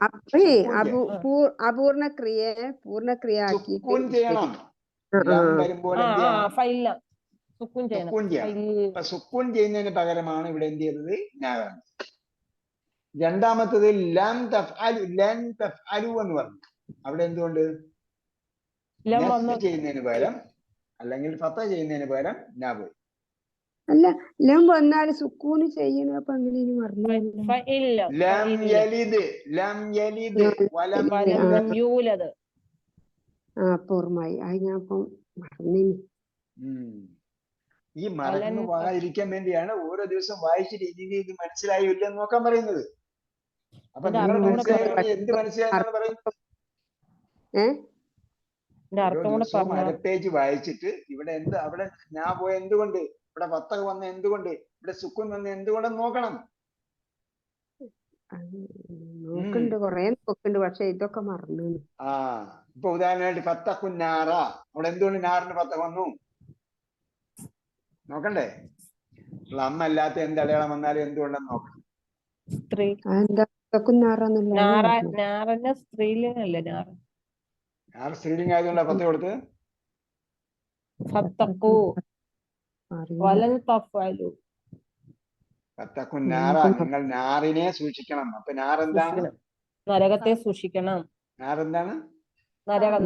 അപൂർണ ക്രിയയെ പൂർണ്ണക്രിയ സുക്കൂൻ ചെയ്യണം. ലം വരുമ്പോൾ എന്ത് ചെയ്യണം? സുക്കൂൻ ചെയ്യണം. സുക്കൂൻ ചെയ്യണം. അപ്പൊ സുക്കൂൻ ചെയ്യുന്നതിന് പകരമാണ് ഇവിടെ എന്ത് ചെയ്തത്? നാവാണ്. രണ്ടാമത്തത് ലം തഫ്അലു, ലൻ തഫ്അലു എന്ന് പറഞ്ഞു. അവിടെ എന്തുകൊണ്ട്? ചെയ്യുന്നതിന് പകരം, അല്ലെങ്കിൽ ഫത്ത ചെയ്യുന്നതിന് പകരം നാ പോയി. അല്ല, ലം വന്നാൽ സുക്കൂന് ചെയ്യണം. അപ്പൊ അങ്ങനെ പറഞ്ഞു. ലം യലിദ്, ലം യലിദ് വലം യൂലദ്. പൂർണ്ണമായി. അത് ഞാൻ ഇപ്പം മറന്നു. ഈ മറന്നു പോകാതിരിക്കാൻ വേണ്ടിയാണ് ഓരോ ദിവസം വായിച്ചിട്ട് ഇത് മനസ്സിലായോ ഇല്ലെന്ന് നോക്കാൻ പറയുന്നത്. അപ്പൊ നിങ്ങൾ മനസ്സിലായി എന്ത് മനസ്സിലായെന്നാണ് പറയുന്നത്? അര പേജ് വായിച്ചിട്ട് ഇവിടെ എന്ത്, അവിടെ ഞാൻ പോയ എന്തുകൊണ്ട്, ഇവിടെ ഫത്തഹ് വന്ന എന്തുകൊണ്ട്, ഇവിടെ സുക്കൂൻ വന്ന എന്തുകൊണ്ടെന്ന് നോക്കണം. നോക്കണ്ട്, കൊറേ നോക്കണ്ട്, പക്ഷെ ഇതൊക്കെ മറന്നു. ഇപ്പൊ ഉദാഹരണമായിട്ട് ഫത്തഹുൻ നാറ, അവിടെ എന്തുകൊണ്ട് നാറിന് ഫത്തഹ് വന്നു നോക്കണ്ടേ? അമ്മ അല്ലാത്ത എന്ത് അടയാളം വന്നാലും എന്തുകൊണ്ടെന്ന് നോക്കണം. സ്ത്രീലിംഗം ആയതുകൊണ്ട് ഫത്തഹ് കൊടുത്ത് ഫത്തഹുൻ നാറ, നിങ്ങൾ നാറിനെ സൂക്ഷിക്കണം. അപ്പൊ നാറെന്താണ്? നരകത്തെ സൂക്ഷിക്കണം. നാറെന്താണ്? നരകം.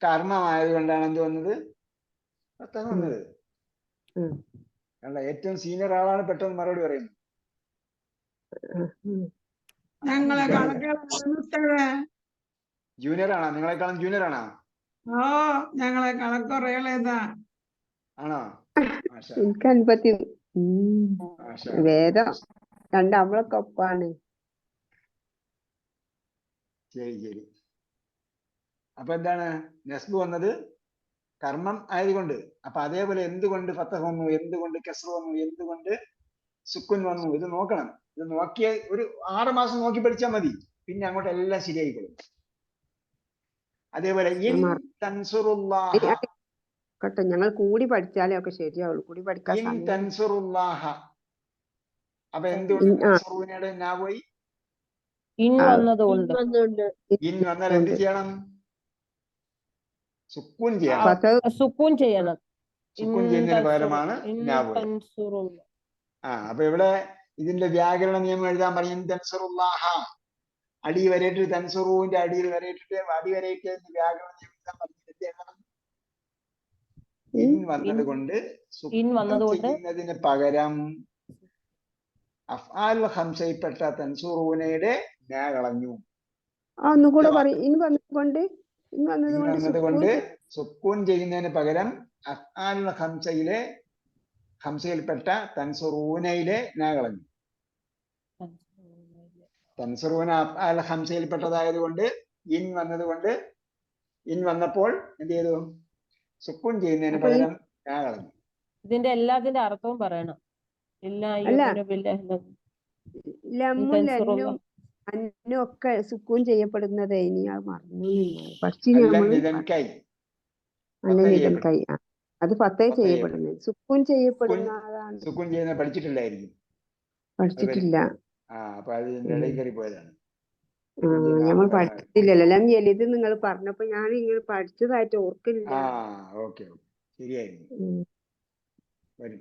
കർമ്മമായതുകൊണ്ടാണ് എന്ത് വന്നത്? ഫത്തഹ് വന്നത്. ഏറ്റവും സീനിയർ ആളാണ് പെട്ടെന്ന് മറുപടി പറയുന്നത്. ജൂനിയർ ആണോ? നിങ്ങളെക്കാളും ജൂനിയർ ആണോ? ഞങ്ങളെക്കാളും കുറെ ഇളയതാ. ആണോ? എനിക്ക് 50 വേദം നമ്മളൊക്കെ ഒപ്പാണ്. ശരി. അപ്പൊ എന്താണ് നസ്ബ് വന്നത്? കർമ്മം ആയതുകൊണ്ട്. അപ്പൊ അതേപോലെ എന്തുകൊണ്ട് ഫത്തഹ് വന്നു, എന്തുകൊണ്ട് കസ്ർ വന്നു, എന്തുകൊണ്ട് സുക്കുൻ വന്നു, ഇത് നോക്കണം. ഇത് നോക്കിയ ഒരു 6 മാസം നോക്കി പഠിച്ചാൽ മതി. പിന്നെ അങ്ങോട്ട് എല്ലാം ശരിയായിക്കോളും. അതേപോലെ കേട്ടോ, ഞങ്ങൾ കൂടി പഠിച്ചാലേ ഒക്കെ ശരിയാവുള്ളൂ. കൂടി പഠിക്കാൻ അപ്പൊ എന്തുകൊണ്ട് നാ പോയി? ഇൻ വന്നതുകൊണ്ട്. ഇൻ വന്നാൽ എന്ത് ചെയ്യണം? സുക്കൂൻ ചെയ്യണം. സുക്കൂൻ ചെയ്യണം. സുക്കൂൻ ചെയ്യുന്നതിന് പകരമാണ് നാ പോയി. അപ്പൊ ഇവിടെ ഇതിന്റെ വ്യാകരണ നിയമം എഴുതാൻ പറയും. തൻസുറുല്ലാഹ, അടി വരേറ്റ്, തൻസുറുവിന്റെ അടിയിൽ വരേറ്റിട്ട് അടി വരേറ്റ് വ്യാകരണ നിയമം എഴുതാൻ പറഞ്ഞിട്ട് ഇൻ വന്നത് കൊണ്ട് ചെയ്യുന്നതിന് പകരം അഫ്ആൽ ഹംസയിൽപ്പെട്ട തൻസുറൂനയുടെ നാ കളഞ്ഞു. ഒന്നുകൂടെ പറയും. ഇൻ വന്നതുകൊണ്ട് സുക്കൂൻ ചെയ്യുന്നതിന് പകരം അഫ്ആൽ ഹംസയിൽപ്പെട്ട തൻസുറൂനയിലെ നാ കളഞ്ഞു. തൻസുറൂന അഫ്ആൽ ഹംസയിൽപ്പെട്ടതായതുകൊണ്ട് ഇൻ വന്നതുകൊണ്ട്, ഇൻ വന്നപ്പോൾ എന്ത് ചെയ്തു? സുക്കൂൻ ചെയ്യുന്നതിന് പകരം നാ കളഞ്ഞു. ഇതിന്റെ എല്ലാത്തിന്റെ അർത്ഥവും പറയണം. ഒക്കെ സുക്കൂൻ ചെയ്യപ്പെടുന്നത്. ഇനി അത് മറന്നു അത് ഫത്തഹ് ചെയ്യപ്പെടുന്നത്. സുക്കൂൻ ചെയ്യപ്പെടുന്നതാണ്. സുക്കൂൻ ചെയ്യുന്ന പഠിച്ചിട്ടില്ലായിരിക്കും. പഠിച്ചിട്ടില്ല. അപ്പൊ അതിന്റെ ഇടയിൽ കയറി പോയതാണ്. നമ്മൾ പഠിച്ചിട്ടില്ലല്ലോ. ലം യലിദ് നിങ്ങൾ പറഞ്ഞപ്പോ ഞാൻ ഇങ്ങനെ പഠിച്ചതായിട്ട് ഓർക്കില്ല.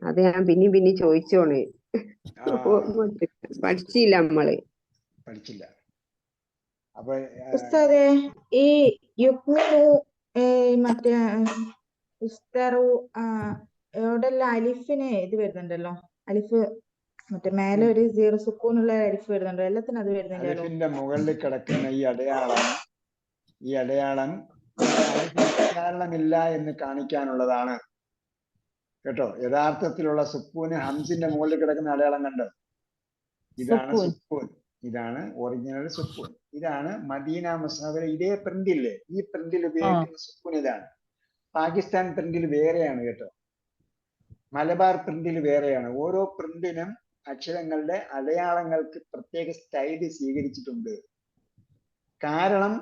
അത് ഞാൻ പിന്നെയും ചോദിച്ചോണേ. പഠിച്ചില്ല, നമ്മള് പഠിച്ചില്ല. അപ്പൊ ഈ യുക്മിനു മറ്റേ ഇസ്തറു എവിടെല്ലാം അലിഫിന് ഇത് വരുന്നുണ്ടല്ലോ. അലിഫ് മറ്റേ മേലെ ഒരു 0 സുക്കൂനുള്ള അലിഫ് വരുന്നുണ്ടോ? എല്ലാത്തിനും അത് വരുന്നില്ലല്ലോ. അലിഫിന്റെ മുകളിൽ കിടക്കുന്ന ഈ അടയാളം ഉച്ചാരണമില്ല എന്ന് കാണിക്കാനുള്ളതാണ് കേട്ടോ. യഥാർത്ഥത്തിലുള്ള സുക്കൂന് ഹംസിന്റെ മുകളിൽ കിടക്കുന്ന അടയാളം കണ്ടോ? ഇതാണ് സുക്കൂൻ. ഇതാണ് ഒറിജിനൽ സുക്കൂൻ. ഇതാണ് മദീന മുസ്ഹഫിലെ ഇതേ പ്രിന്റില്ലേ, ഈ പ്രിന്റിൽ ഉപയോഗിക്കുന്ന സുക്കൂൻ ഇതാണ്. പാകിസ്ഥാൻ പ്രിന്റിൽ വേറെയാണ് കേട്ടോ, മലബാർ പ്രിന്റിൽ വേറെയാണ്. ഓരോ പ്രിന്റിനും അക്ഷരങ്ങളുടെ അടയാളങ്ങൾക്ക് പ്രത്യേക സ്റ്റൈല് സ്വീകരിച്ചിട്ടുണ്ട്. കാരണം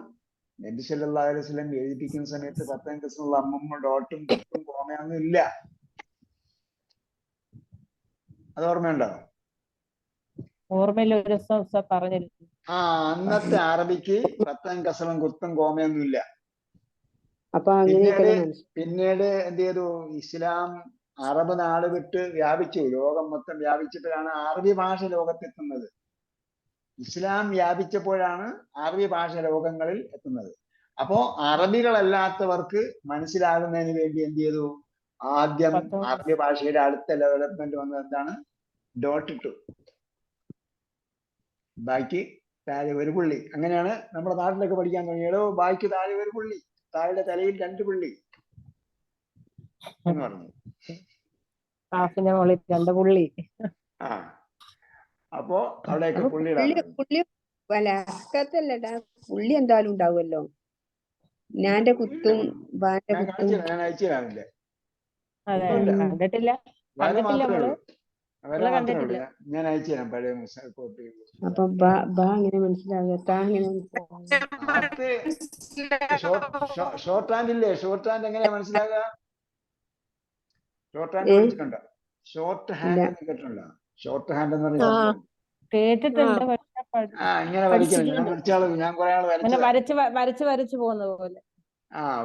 നബി സല്ലല്ലാഹു അലൈഹി വസല്ലം എഴുതിപ്പിക്കുന്ന സമയത്ത് 10 കസറുള്ള അമ്മമ്മ ഡോട്ടും ഡോട്ടും കോമയൊന്നും ഇല്ല. അത് ഓർമ്മയുണ്ടോ? ഓർമ്മയില്ല, ഒരു ദിവസം പറഞ്ഞിരുന്നു. അന്നത്തെ അറബിക്ക് 10 കസറും കുത്തും കോമയൊന്നും ഇല്ല. അപ്പൊ പിന്നീട് എന്ത് ചെയ്തു? ഇസ്ലാം അറബ് നാട് വിട്ട് വ്യാപിച്ചു, ലോകം മൊത്തം വ്യാപിച്ചപ്പോഴാണ് അറബി ഭാഷ ലോകത്തെത്തുന്നത്. ഇസ്ലാം വ്യാപിച്ചപ്പോഴാണ് അറബി ഭാഷ ലോകങ്ങളിൽ എത്തുന്നത്. അപ്പോ അറബികളല്ലാത്തവർക്ക് മനസ്സിലാകുന്നതിന് വേണ്ടി എന്ത് ചെയ്തു? ആദ്യം അറബി ഭാഷയുടെ അടുത്ത ഡെവലപ്മെന്റ് വന്നത് എന്താണ്? ഡോട്ട് ഇട്ടു, ബാക്കി താഴെ ഒരു പുള്ളി. അങ്ങനെയാണ് നമ്മുടെ നാട്ടിലൊക്കെ പഠിക്കാൻ തുടങ്ങിയതോ, ബാക്കി താഴെ ഒരു പുള്ളി, താഴെ തലയിൽ 2 പുള്ളി എന്ന് പറഞ്ഞു. രണ്ട് പുള്ളി. അപ്പോ അവിടെയൊക്കെ പുള്ളി എന്തായാലും ഉണ്ടാവുമല്ലോ. ഞാന്റെ കുത്തും ഞാൻ അയച്ചു തരാമില്ലേ? കണ്ടിട്ടില്ല. ഞാൻ അയച്ചു തരാം പഴയ കോപ്പി. അപ്പൊ അങ്ങനെ മനസ്സിലാകാ? ഷോർട്ട് ഹാൻഡ് ഇല്ലേ? ഷോർട്ട് ഹാൻഡ് എങ്ങനെയാ മനസ്സിലാകുക? ഷോർട്ട് ഹാൻഡ് പഠിച്ചിട്ടുണ്ടോ? ഷോർട്ട് ഹാൻഡ് എന്ന് കേട്ടിട്ടുണ്ടോ? ഷോർട്ട് ഹാൻഡ് എന്ന് പറഞ്ഞാൽ കേട്ടിട്ടുണ്ട്. ഇങ്ങനെ വരയ്ക്കണം. ഞാൻ കുറെ ആള് വരച്ചു പോകുന്ന പോലെ.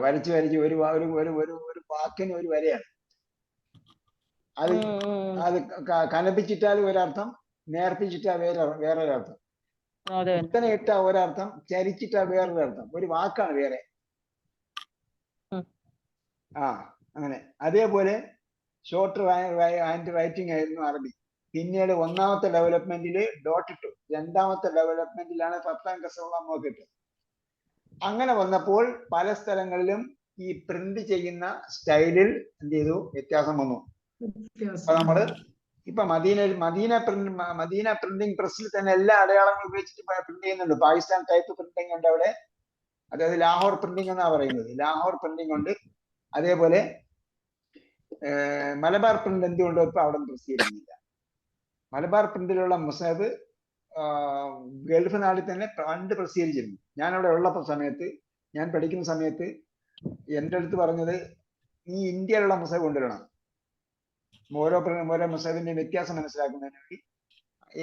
വരച്ച് ഒരു വാക്കിന് ഒരു വരയാണ്. അത് കനപ്പിച്ചിട്ടാൽ ഒരർത്ഥം, നേർപ്പിച്ചിട്ടാ വേറൊരർത്ഥം, കുത്തനെ ഇട്ടാ ഒരർത്ഥം, ചരിച്ചിട്ടാ വേറൊരർത്ഥം. ഒരു വാക്കാണ് വേറെ. അങ്ങനെ. അതേപോലെ ഷോർട്ട് ഹാൻഡ് റൈറ്റിംഗ് ആയിരുന്നു അറബി. പിന്നീട് ഒന്നാമത്തെ ഡെവലപ്മെന്റിൽ ഡോട്ട് ഇട്ടു, രണ്ടാമത്തെ ഡെവലപ്മെന്റിലാണ് 10 കസറുള്ള അമ്മക്ക് ഇട്ടു. അങ്ങനെ വന്നപ്പോൾ പല സ്ഥലങ്ങളിലും ഈ പ്രിന്റ് ചെയ്യുന്ന സ്റ്റൈലിൽ എന്ത് ചെയ്തു? വ്യത്യാസം വന്നു. അപ്പൊ നമ്മള് ഇപ്പൊ മദീന പ്രിന്റിംഗ് പ്രസ്സിൽ തന്നെ എല്ലാ അടയാളങ്ങളും ഉപയോഗിച്ചിട്ട് പ്രിന്റ് ചെയ്യുന്നുണ്ട്. പാകിസ്ഥാൻ ടൈപ്പ് പ്രിന്റിംഗ് ഉണ്ട് അവിടെ, അതായത് ലാഹോർ പ്രിന്റിംഗ് എന്നാ പറയുന്നത്. ലാഹോർ പ്രിന്റിംഗ് ഉണ്ട്. അതേപോലെ മലബാർ പ്രിന്റ് എന്തുകൊണ്ടോ ഇപ്പൊ അവിടെ പ്രസിദ്ധീകരിക്കുന്നില്ല. മലബാർ പ്രിന്റിലുള്ള മുസ്ഹഫ് ഗൾഫ് നാട്ടിൽ തന്നെ പണ്ട് പ്രസിദ്ധീകരിച്ചിരുന്നു. ഞാൻ അവിടെ ഉള്ളപ്പോൾ സമയത്ത്, ഞാൻ പഠിക്കുന്ന സമയത്ത് എൻ്റെ അടുത്ത് പറഞ്ഞത്, നീ ഇന്ത്യയിലുള്ള മുസ്ഹഫ് കൊണ്ടുവരണം, ഓരോ മുസ്ഹഫിന്റെ വ്യത്യാസം മനസ്സിലാക്കുന്നതിന് വേണ്ടി.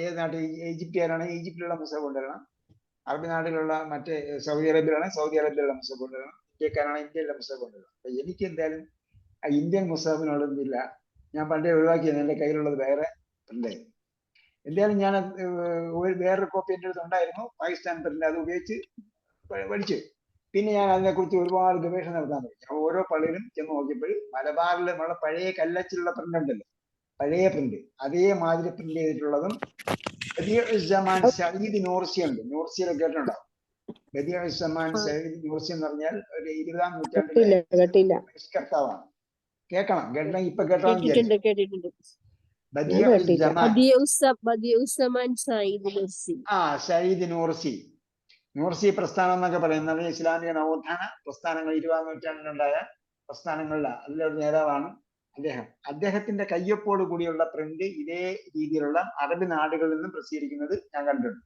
ഏത് നാട്ടിൽ ഈജിപ്തുകാരാണെങ്കിൽ ഈജിപ്തിലുള്ള മുസ്ഹഫ് കൊണ്ടുവരണം, അറബി നാട്ടിലുള്ള മറ്റേ സൗദി അറേബ്യയിലാണെങ്കിൽ സൗദി അറേബ്യയിലുള്ള മുസ്ഹഫ് കൊണ്ടുവരണം, ഇന്ത്യക്കാരാണെങ്കിൽ ഇന്ത്യയിലുള്ള മുസ്ഹഫ് കൊണ്ടുവരണം. അപ്പൊ എനിക്ക് എന്തായാലും ഇന്ത്യൻ മുസ്ഹഫിനോടൊന്നുമില്ല, ഞാൻ പണ്ടേ ഒഴിവാക്കിയത്. എൻ്റെ കയ്യിലുള്ളത് വേറെ പ്രിന്റായിരുന്നു. എന്തായാലും ഞാൻ വേറൊരു കോപ്പി എൻ്റെ അടുത്ത് ഉണ്ടായിരുന്നു, പാകിസ്ഥാൻ പ്രിന്റ്. അത് ഉപയോഗിച്ച് പഠിച്ചു. പിന്നെ ഞാൻ അതിനെക്കുറിച്ച് ഒരുപാട് ഗവേഷണം നടത്താൻ തുടങ്ങി. ഓരോ പള്ളിയിലും ചെന്ന് നോക്കിയപ്പോൾ മലബാറിൽ നമ്മളെ പഴയ കല്ലച്ചിലുള്ള പ്രിന്റ് ഉണ്ടല്ലോ, പഴയ പ്രിന്റ്, അതേമാതിരി പ്രിന്റ് ചെയ്തിട്ടുള്ളതും സയ്യിദ് നൂർസി ഉണ്ട്. നൂർസിയെ കേട്ടിട്ടുണ്ടാവും. ബദിഉസ്സമാൻ സയ്യിദ് നൂർസി എന്ന് പറഞ്ഞാൽ ഒരു 20-ാം നൂറ്റാണ്ടിലെ പരിഷ്കർത്താവാണ്. കേൾക്കണം, ഇപ്പൊ കേട്ടോ. സയ്യിദ് നൂർസി പ്രസ്ഥാനം എന്നൊക്കെ പറയുന്നത് ഇസ്ലാമിക നവോത്ഥാന പ്രസ്ഥാനങ്ങൾ 20-ാം നൂറ്റാണ്ടിലുണ്ടായ പ്രസ്ഥാനങ്ങളിലെ അതിലൊരു നേതാവാണ് അദ്ദേഹം. അദ്ദേഹത്തിന്റെ കയ്യൊപ്പോട് കൂടിയുള്ള പ്രിന്റ് ഇതേ രീതിയിലുള്ള അറബി നാടുകളിൽ നിന്നും പ്രസിദ്ധീകരിക്കുന്നത് ഞാൻ കണ്ടിട്ടുണ്ട്.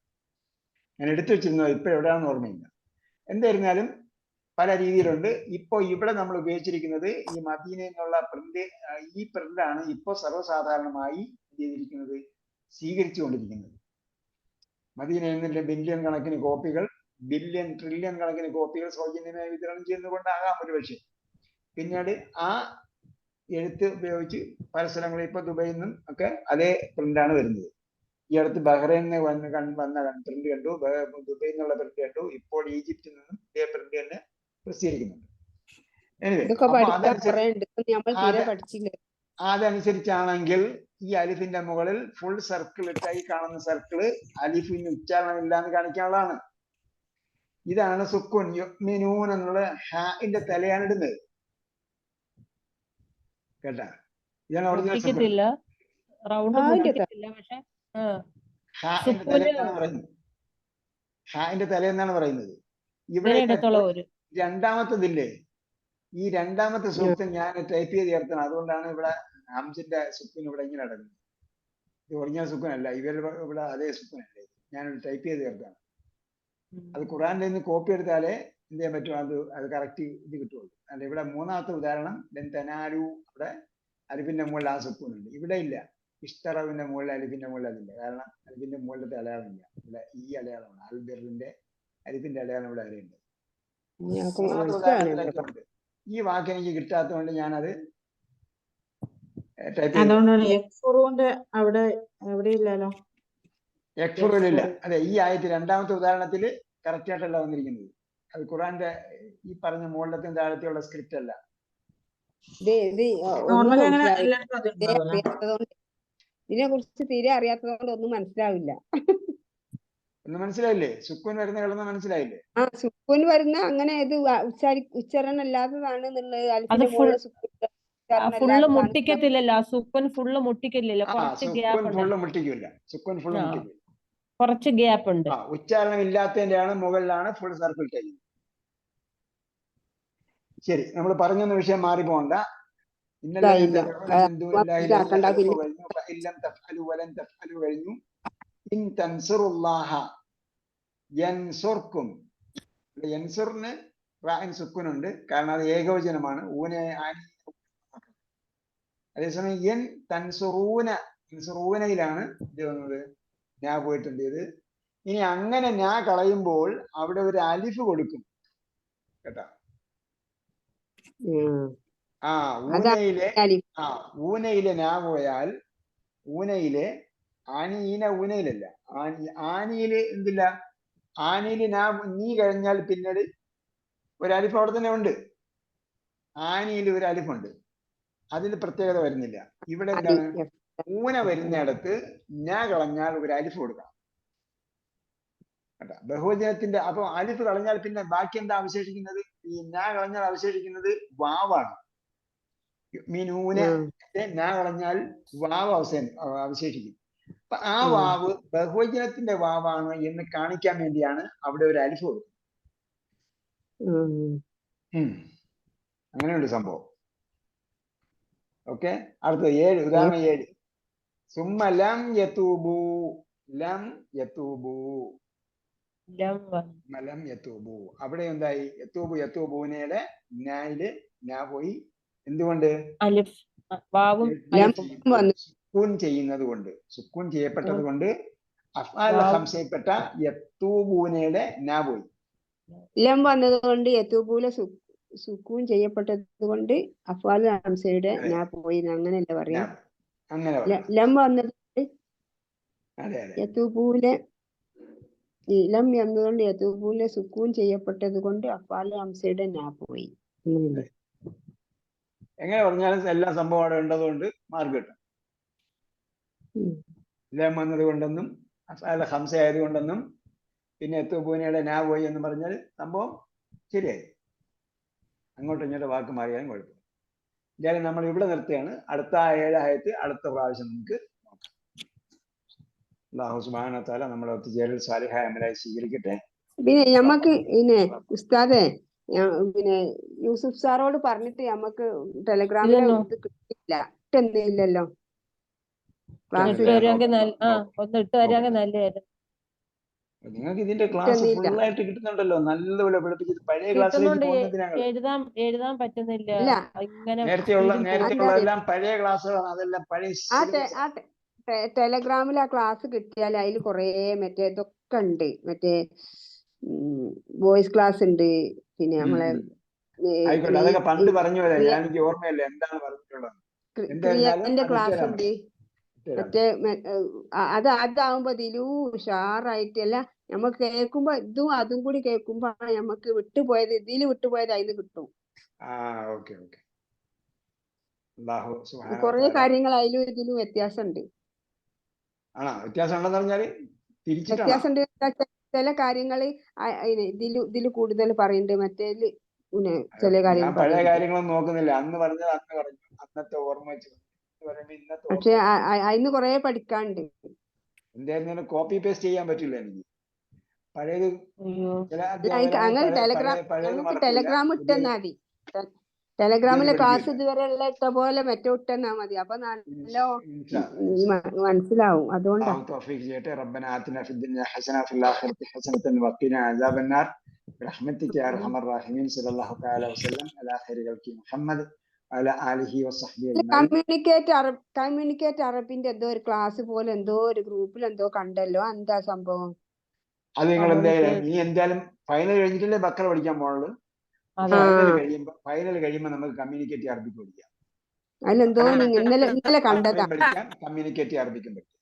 ഞാൻ എടുത്തു വെച്ചിരുന്നത് ഇപ്പൊ എവിടെയാണെന്ന് ഓർമ്മയില്ല. എന്തായിരുന്നാലും പല രീതിയിലുണ്ട്. ഇപ്പൊ ഇവിടെ നമ്മൾ ഉപയോഗിച്ചിരിക്കുന്നത് ഈ മദീനയിൽ നിന്നുള്ള പ്രിന്റ്, ഈ പ്രിന്റാണ് ഇപ്പോൾ സർവ്വസാധാരണമായി ചെയ്തിരിക്കുന്നത്, സ്വീകരിച്ചുകൊണ്ടിരിക്കുന്നത്. മദീനയിൽ നിന്നുള്ള ബില്യൺ കണക്കിന് കോപ്പികൾ, ട്രില്യൺ കണക്കിന് കോപ്പികൾ സൗജന്യമായി വിതരണം ചെയ്യുന്നതുകൊണ്ടാകാം ഒരു പക്ഷേ. പിന്നീട് ആ എഴുത്ത് ഉപയോഗിച്ച് പല സ്ഥലങ്ങളിൽ ഇപ്പൊ ദുബൈയിൽ നിന്നും ഒക്കെ അതേ പ്രിന്റാണ് വരുന്നത്. ഈ അടുത്ത് ബഹ്റൈനിൽ വന്ന പ്രിന്റ് കണ്ടു, ദുബൈയിൽ നിന്നുള്ള പ്രിന്റ് കണ്ടു, ഇപ്പോൾ ഈജിപ്തിൽ നിന്നും ഇതേ പ്രിന്റ് തന്നെ പ്രസിദ്ധീകരിക്കുന്നുണ്ട്. അതനുസരിച്ചാണെങ്കിൽ ഈ അലിഫിന്റെ മുകളിൽ ഫുൾ സർക്കിൾ ഇട്ടായി കാണുന്ന സർക്കിള് അലിഫിന് ഉച്ചാരണം ഇല്ലാന്ന് കാണിക്കാനുള്ളതാണ്. ഇതാണ് സുക്കൂൻ. യുഅ്മിനൂൻ എന്നുള്ള ഹാഇന്റെ തലയാണ് ഇടുന്നത്. കേട്ടാ? ഇതാണ് ഒറിജിനൽ സുക്കൂൻ. ഹാഇന്റെ തലയാണ് പറയുന്നത്. ഹാന്റെ തലേന്നാണ് പറയുന്നത്. ഇവിടെ ഇവരെ എടുത്തോളം ഒരു രണ്ടാമത്തതില്ലേ, ഈ രണ്ടാമത്തെ സൂക്തം ഞാൻ ടൈപ്പ് ചെയ്ത് ചേർത്താണ്. അതുകൊണ്ടാണ് ഇവിടെ ഹംസിന്റെ സുക്കൂൻ ഇവിടെ ഇങ്ങനെ നടക്കുന്നത്. ഇത് ഒറിജിനൽ സുക്കൂനല്ല, ഇവിടെ അതേ സുക്കൂനല്ലേ, ഞാൻ ടൈപ്പ് ചെയ്ത് ചേർത്താണ്. അത് ഖുറാനിൽ നിന്ന് കോപ്പി എടുത്താലേ എന്ത് ചെയ്യാൻ പറ്റും, അത് കറക്റ്റ് ഇത് കിട്ടുള്ളൂ. അല്ല ഇവിടെ മൂന്നാമത്തെ ഉദാഹരണം തെനാലു, അവിടെ അലിഫിന്റെ മുകളിൽ ആ സുക്കൂനുണ്ട്, ഇവിടെ ഇല്ല. ഇഷ്തറവിന്റെ മുകളിൽ അലിഫിന്റെ മുകളിൽ അതില്ല, കാരണം അലിഫിന്റെ മുകളിലത്തെ അടയാളമില്ല. ഇവിടെ ഈ അടയാളമാണ് അൽബിറിന്റെ അലിഫിന്റെ അടയാളം ഇവിടെ വരെയുണ്ട്. മൂന്നാമത്തെ ഉദാഹരണത്തിലൊക്കെ ഉണ്ട്. ഈ വാക്ക് എനിക്ക് കിട്ടാത്തതുകൊണ്ട് ഞാനത് ടൈപ്പ് ചെയ്തു. അതുകൊണ്ടാണ് യക്ഫുറുവിന്റെ അവിടെ എവിടെയില്ലല്ലോ. യക്ഫുറിലില്ല. അതെ, ഈ ആയത്ത് രണ്ടാമത്തെ ഉദാഹരണത്തിൽ കറക്റ്റ് ആയിട്ടല്ല വന്നിരിക്കുന്നത്. അത് ഖുറാന്റെ ഈ പറഞ്ഞ മുകളിലത്തെ താഴത്തെയുള്ള സ്ക്രിപ്റ്റ് അല്ല. നോർമലി അങ്ങനെ എല്ലായിടത്തും അതുണ്ടാവല്ലോ. ഇതിനെ കുറിച്ച് തീരെ അറിയാത്തതുകൊണ്ട് ഒന്നും മനസ്സിലാവില്ല. ഒന്നും മനസ്സിലായില്ലേ? സുക്കൂൻ വരുന്ന കിടന്ന് മനസ്സിലായില്ലേ? ആ സുക്കൂൻ വരുന്ന അങ്ങനെ ഇത് ഉച്ചാരണം അല്ലാത്തതാണ് എന്നുള്ളത്. അത് അൽഫിന്റെ മുകളിൽ സുക്കൂൻ ഫുള്ള് മുട്ടിക്കത്തില്ലല്ലോ, സുക്കൂൻ ഫുള്ള് മുട്ടിക്കില്ലല്ലോ, കുറച്ച് ഗ്യാപ്പ് ഉണ്ട്. ഫുള്ള് മുട്ടിക്കില്ല, സുക്കൂൻ ഫുള്ള് മുട്ടിക്കില്ല, കുറച്ച് ഗ്യാപ്പ് ഉണ്ട്. ഉച്ചാരണം ഇല്ലാത്തതിന്റെയാണ് മുകളിലാണ് ഫുൾ സർക്കിൾ ചെയ്യുന്നത്. ശരി, നമ്മൾ പറഞ്ഞൊന്ന വിഷയം മാറി പോകണ്ട. കഴിഞ്ഞു. ഇൻ തൻസുറുല്ലാഹ യൻസുർക്കും. യൻസുറിന് റാഇൻ സുക്കൂനുണ്ട്, കാരണം അത് ഏകവചനമാണ്. അതേസമയം യൻ തൻസുറൂനയിലാണ് ഇത് വന്നത്, ഞാൻ പോയിട്ടുണ്ട് ഇത്. ഇനി അങ്ങനെ ഞാൻ കളയുമ്പോൾ അവിടെ ഒരു അലിഫ് കൊടുക്കും കേട്ടാ. ഊനയിലെ നാ പോയാൽ, ഊനയിലെ ഊനയിലല്ല, ആനിയില് എന്തില്ല, ആനിയില് നീ കഴിഞ്ഞാൽ പിന്നീട് ഒരു അലിഫ് അവിടെ തന്നെ ഉണ്ട്. ആനിയിൽ ഒരു അലിഫുണ്ട്, അതിൽ പ്രത്യേകത വരുന്നില്ല. ഇവിടെ എന്താണ്, ഊന വരുന്നിടത്ത് ഞാ കളഞ്ഞാൽ ഒരു അലിഫ് കൊടുക്കണം കേട്ടാ, ബഹുവചനത്തിന്റെ. അപ്പൊ അലിഫ് കളഞ്ഞാൽ പിന്നെ ബാക്കി എന്താ അവശേഷിക്കുന്നത്? ഈ ഞാ കളഞ്ഞാൽ അവശേഷിക്കുന്നത് വാവാണ്. മീനൂന ഞാ കളഞ്ഞാൽ വാവ് അവശേഷിക്കും. അപ്പൊ ആ വാവ് ബഹുവചനത്തിന്റെ വാവാണ് എന്ന് കാണിക്കാൻ വേണ്ടിയാണ് അവിടെ ഒരു അലിഫ് കൊടുക്കുന്നത്. അങ്ങനെയുണ്ട് സംഭവം. ഓക്കെ, അടുത്തത് 7, ഉദാഹരണം 7. സുമ്മ ലം യതൂബു. ലം യതൂബു, ലം യതൂബു. അവിടെ എന്തായി? യതൂബൂനയുടെ നായില് നാ പോയി. എന്തുകൊണ്ട്? സുക്കൂൻ ചെയ്യുന്നത് കൊണ്ട്, സുക്കൂൻ ചെയ്യപ്പെട്ടത് കൊണ്ട്. അഫ്ആൽ ഹംസയിൽപ്പെട്ട യതൂബൂനയുടെ നാ പോയി. ലം വന്നത് കൊണ്ട് യതൂബൂല സുക്കൂൻ ചെയ്യപ്പെട്ടത് കൊണ്ട് അഫ്ആൽ ഹംസയുടെ നാ പോയി, അങ്ങനെയല്ല പറയാ. ലം വന്നത് യതൂബൂല, ലം എന്നതുകൊണ്ട് യതൂബൂല സുക്കൂൻ ചെയ്യപ്പെട്ടത് കൊണ്ട് അഫ്ആൽ ഹംസയുടെ നാ പോയി. എങ്ങനെ പറഞ്ഞാലും എല്ലാ സംഭവം അവിടെ ഉണ്ടതുകൊണ്ട് മാർക്ക് കിട്ടും. ലം വന്നത് കൊണ്ടെന്നും അഫ്ആൽ ഹംസ ആയതുകൊണ്ടെന്നും പിന്നെ യതൂബൂനയുടെ നാ പോയി എന്ന് പറഞ്ഞാൽ സംഭവം ശരിയായി. അങ്ങോട്ടും ഇങ്ങോട്ടും വാക്ക് മാറിയാലും കുഴപ്പമില്ല. എന്തായാലും നമ്മൾ ഇവിടെ നിർത്തുകയാണ്. അടുത്ത 7 ആയത്ത് അടുത്ത പ്രാവശ്യം നമുക്ക് നോക്കാം. അല്ലാഹു സുബ്ഹാനഹു വ തആല നമ്മളെ ഒത്തുചേരൽ സാലിഹായ അമലായി സ്വീകരിക്കട്ടെ. പിന്നെ ഞമ്മക്ക് ഉസ്താദെ, പിന്നെ യൂസുഫ് സാറോട് പറഞ്ഞിട്ട് നമുക്ക് ടെലഗ്രാമിൽ ഇത് കിട്ടിയില്ല, ഇല്ലല്ലോ. ഒന്ന് ഇട്ട് തരുമെങ്കിൽ നല്ലതായിരുന്നു. നിങ്ങൾക്ക് ഇതിന്റെ ക്ലാസ് ഫുൾ ആയിട്ട് കിട്ടുന്നുണ്ടല്ലോ, നല്ലപോലെ പഠിപ്പിച്ചത്. പഴയ ക്ലാസ്സിലേക്ക് എഴുതാൻ പറ്റുന്നില്ല. നേരത്തെയുള്ളതെല്ലാം പഴയ ക്ലാസ്സുകളാണ്, അതെല്ലാം പഴയ. ടെലഗ്രാമിൽ ആ ക്ലാസ് കിട്ടിയാൽ അതിൽ കുറെ മറ്റേ ഇതൊക്കെ ഉണ്ട്. മറ്റേ വോയിസ് ക്ലാസ് ഉണ്ട്, പിന്നെ നമ്മളെ ആയിക്കോട്ടെ, അതൊക്കെ പണ്ട് പറഞ്ഞു വരാം. എനിക്ക് ഓർമ്മയില്ല എന്താണ് പറഞ്ഞിട്ടുള്ളത്. ക്രിയന്റെ ക്ലാസ് ഉണ്ട്. മറ്റേ അതാവുമ്പോ ഇതിലും ഉഷാറായിട്ടല്ല നമ്മക്ക് കേൾക്കുമ്പോ ഇതും അതും കൂടി കേൾക്കുമ്പോ നമ്മക്ക് വിട്ടുപോയത് അതിന് കിട്ടും. കൊറേ കാര്യങ്ങൾ അതിലും ഇതിലും വ്യത്യാസമുണ്ട്. വ്യത്യാസമുണ്ട്. ചില കാര്യങ്ങള് ഇതില് കൂടുതൽ പറയുന്നുണ്ട്, മറ്റേതില് ചില കാര്യങ്ങൾ. പഴയ കാര്യങ്ങളൊന്നും നോക്കുന്നില്ല, അന്ന് പറഞ്ഞത് അന്ന് പറഞ്ഞു, അന്നത്തെ ഓർമ്മ വെച്ച്. പക്ഷെ അതിന് കൊറേ പഠിക്കാനുണ്ട്. എന്തായിരുന്നാലും കോപ്പി പേസ്റ്റ് ചെയ്യാൻ പറ്റില്ല എനിക്ക്. പഴയത് ചില അങ്ങനെ അധ്യാപകരാണ് പഴയത് ഞങ്ങൾക്ക് മറക്കില്ല, ടെലഗ്രാം പുതിയത് ഇട്ടെന്നാ മതി. ടെലഗ്രാമിലെ ക്ലാസ് പഠിക്കില്ല. ഇതുവരെ ഉള്ള ഇട്ട പോലെ മറ്റേ ഇട്ടെന്നാ മതി. അപ്പൊ നല്ല മനസ്സിലാവും. അതുകൊണ്ടാ. തൗഫീഖ് ചെയ്യട്ടെ. റബ്ബന ആതിന ഫിദ്ദുനിയ ഹസന വഫിൽ ആഖിറതി ഹസനതൻ വഖിന അദാബന്നാർ برحمتك يا ارحم الراحمين صلى الله تعالى وسلم على خير خلق محمد وعلى اله وصحبه اجمعين. കമ്മ്യൂണിക്കേറ്റ് അറബിന്റെ എന്തോ ഒരു ക്ലാസ് പോലെ എന്തോ ഒരു ഗ്രൂപ്പിൽ എന്തോ കണ്ടല്ലോ, എന്താ സംഭവം? അത് നിങ്ങൾ എന്തായാലും ഫൈനൽ കഴിഞ്ഞിട്ടല്ലേ ബക്കറ പഠിക്കാൻ പോകുന്നത്. ഫൈനൽ കഴിയുമ്പോൾ നമുക്ക് കമ്മ്യൂണിക്കേറ്റ് അറബിക്ക് പഠിക്കാം. അതിലെന്തോ ഇന്നലെ കണ്ടതാ. പഠിക്കാം, കമ്മ്യൂണിക്കേറ്റ് അറബിക്കും പഠിക്കാം.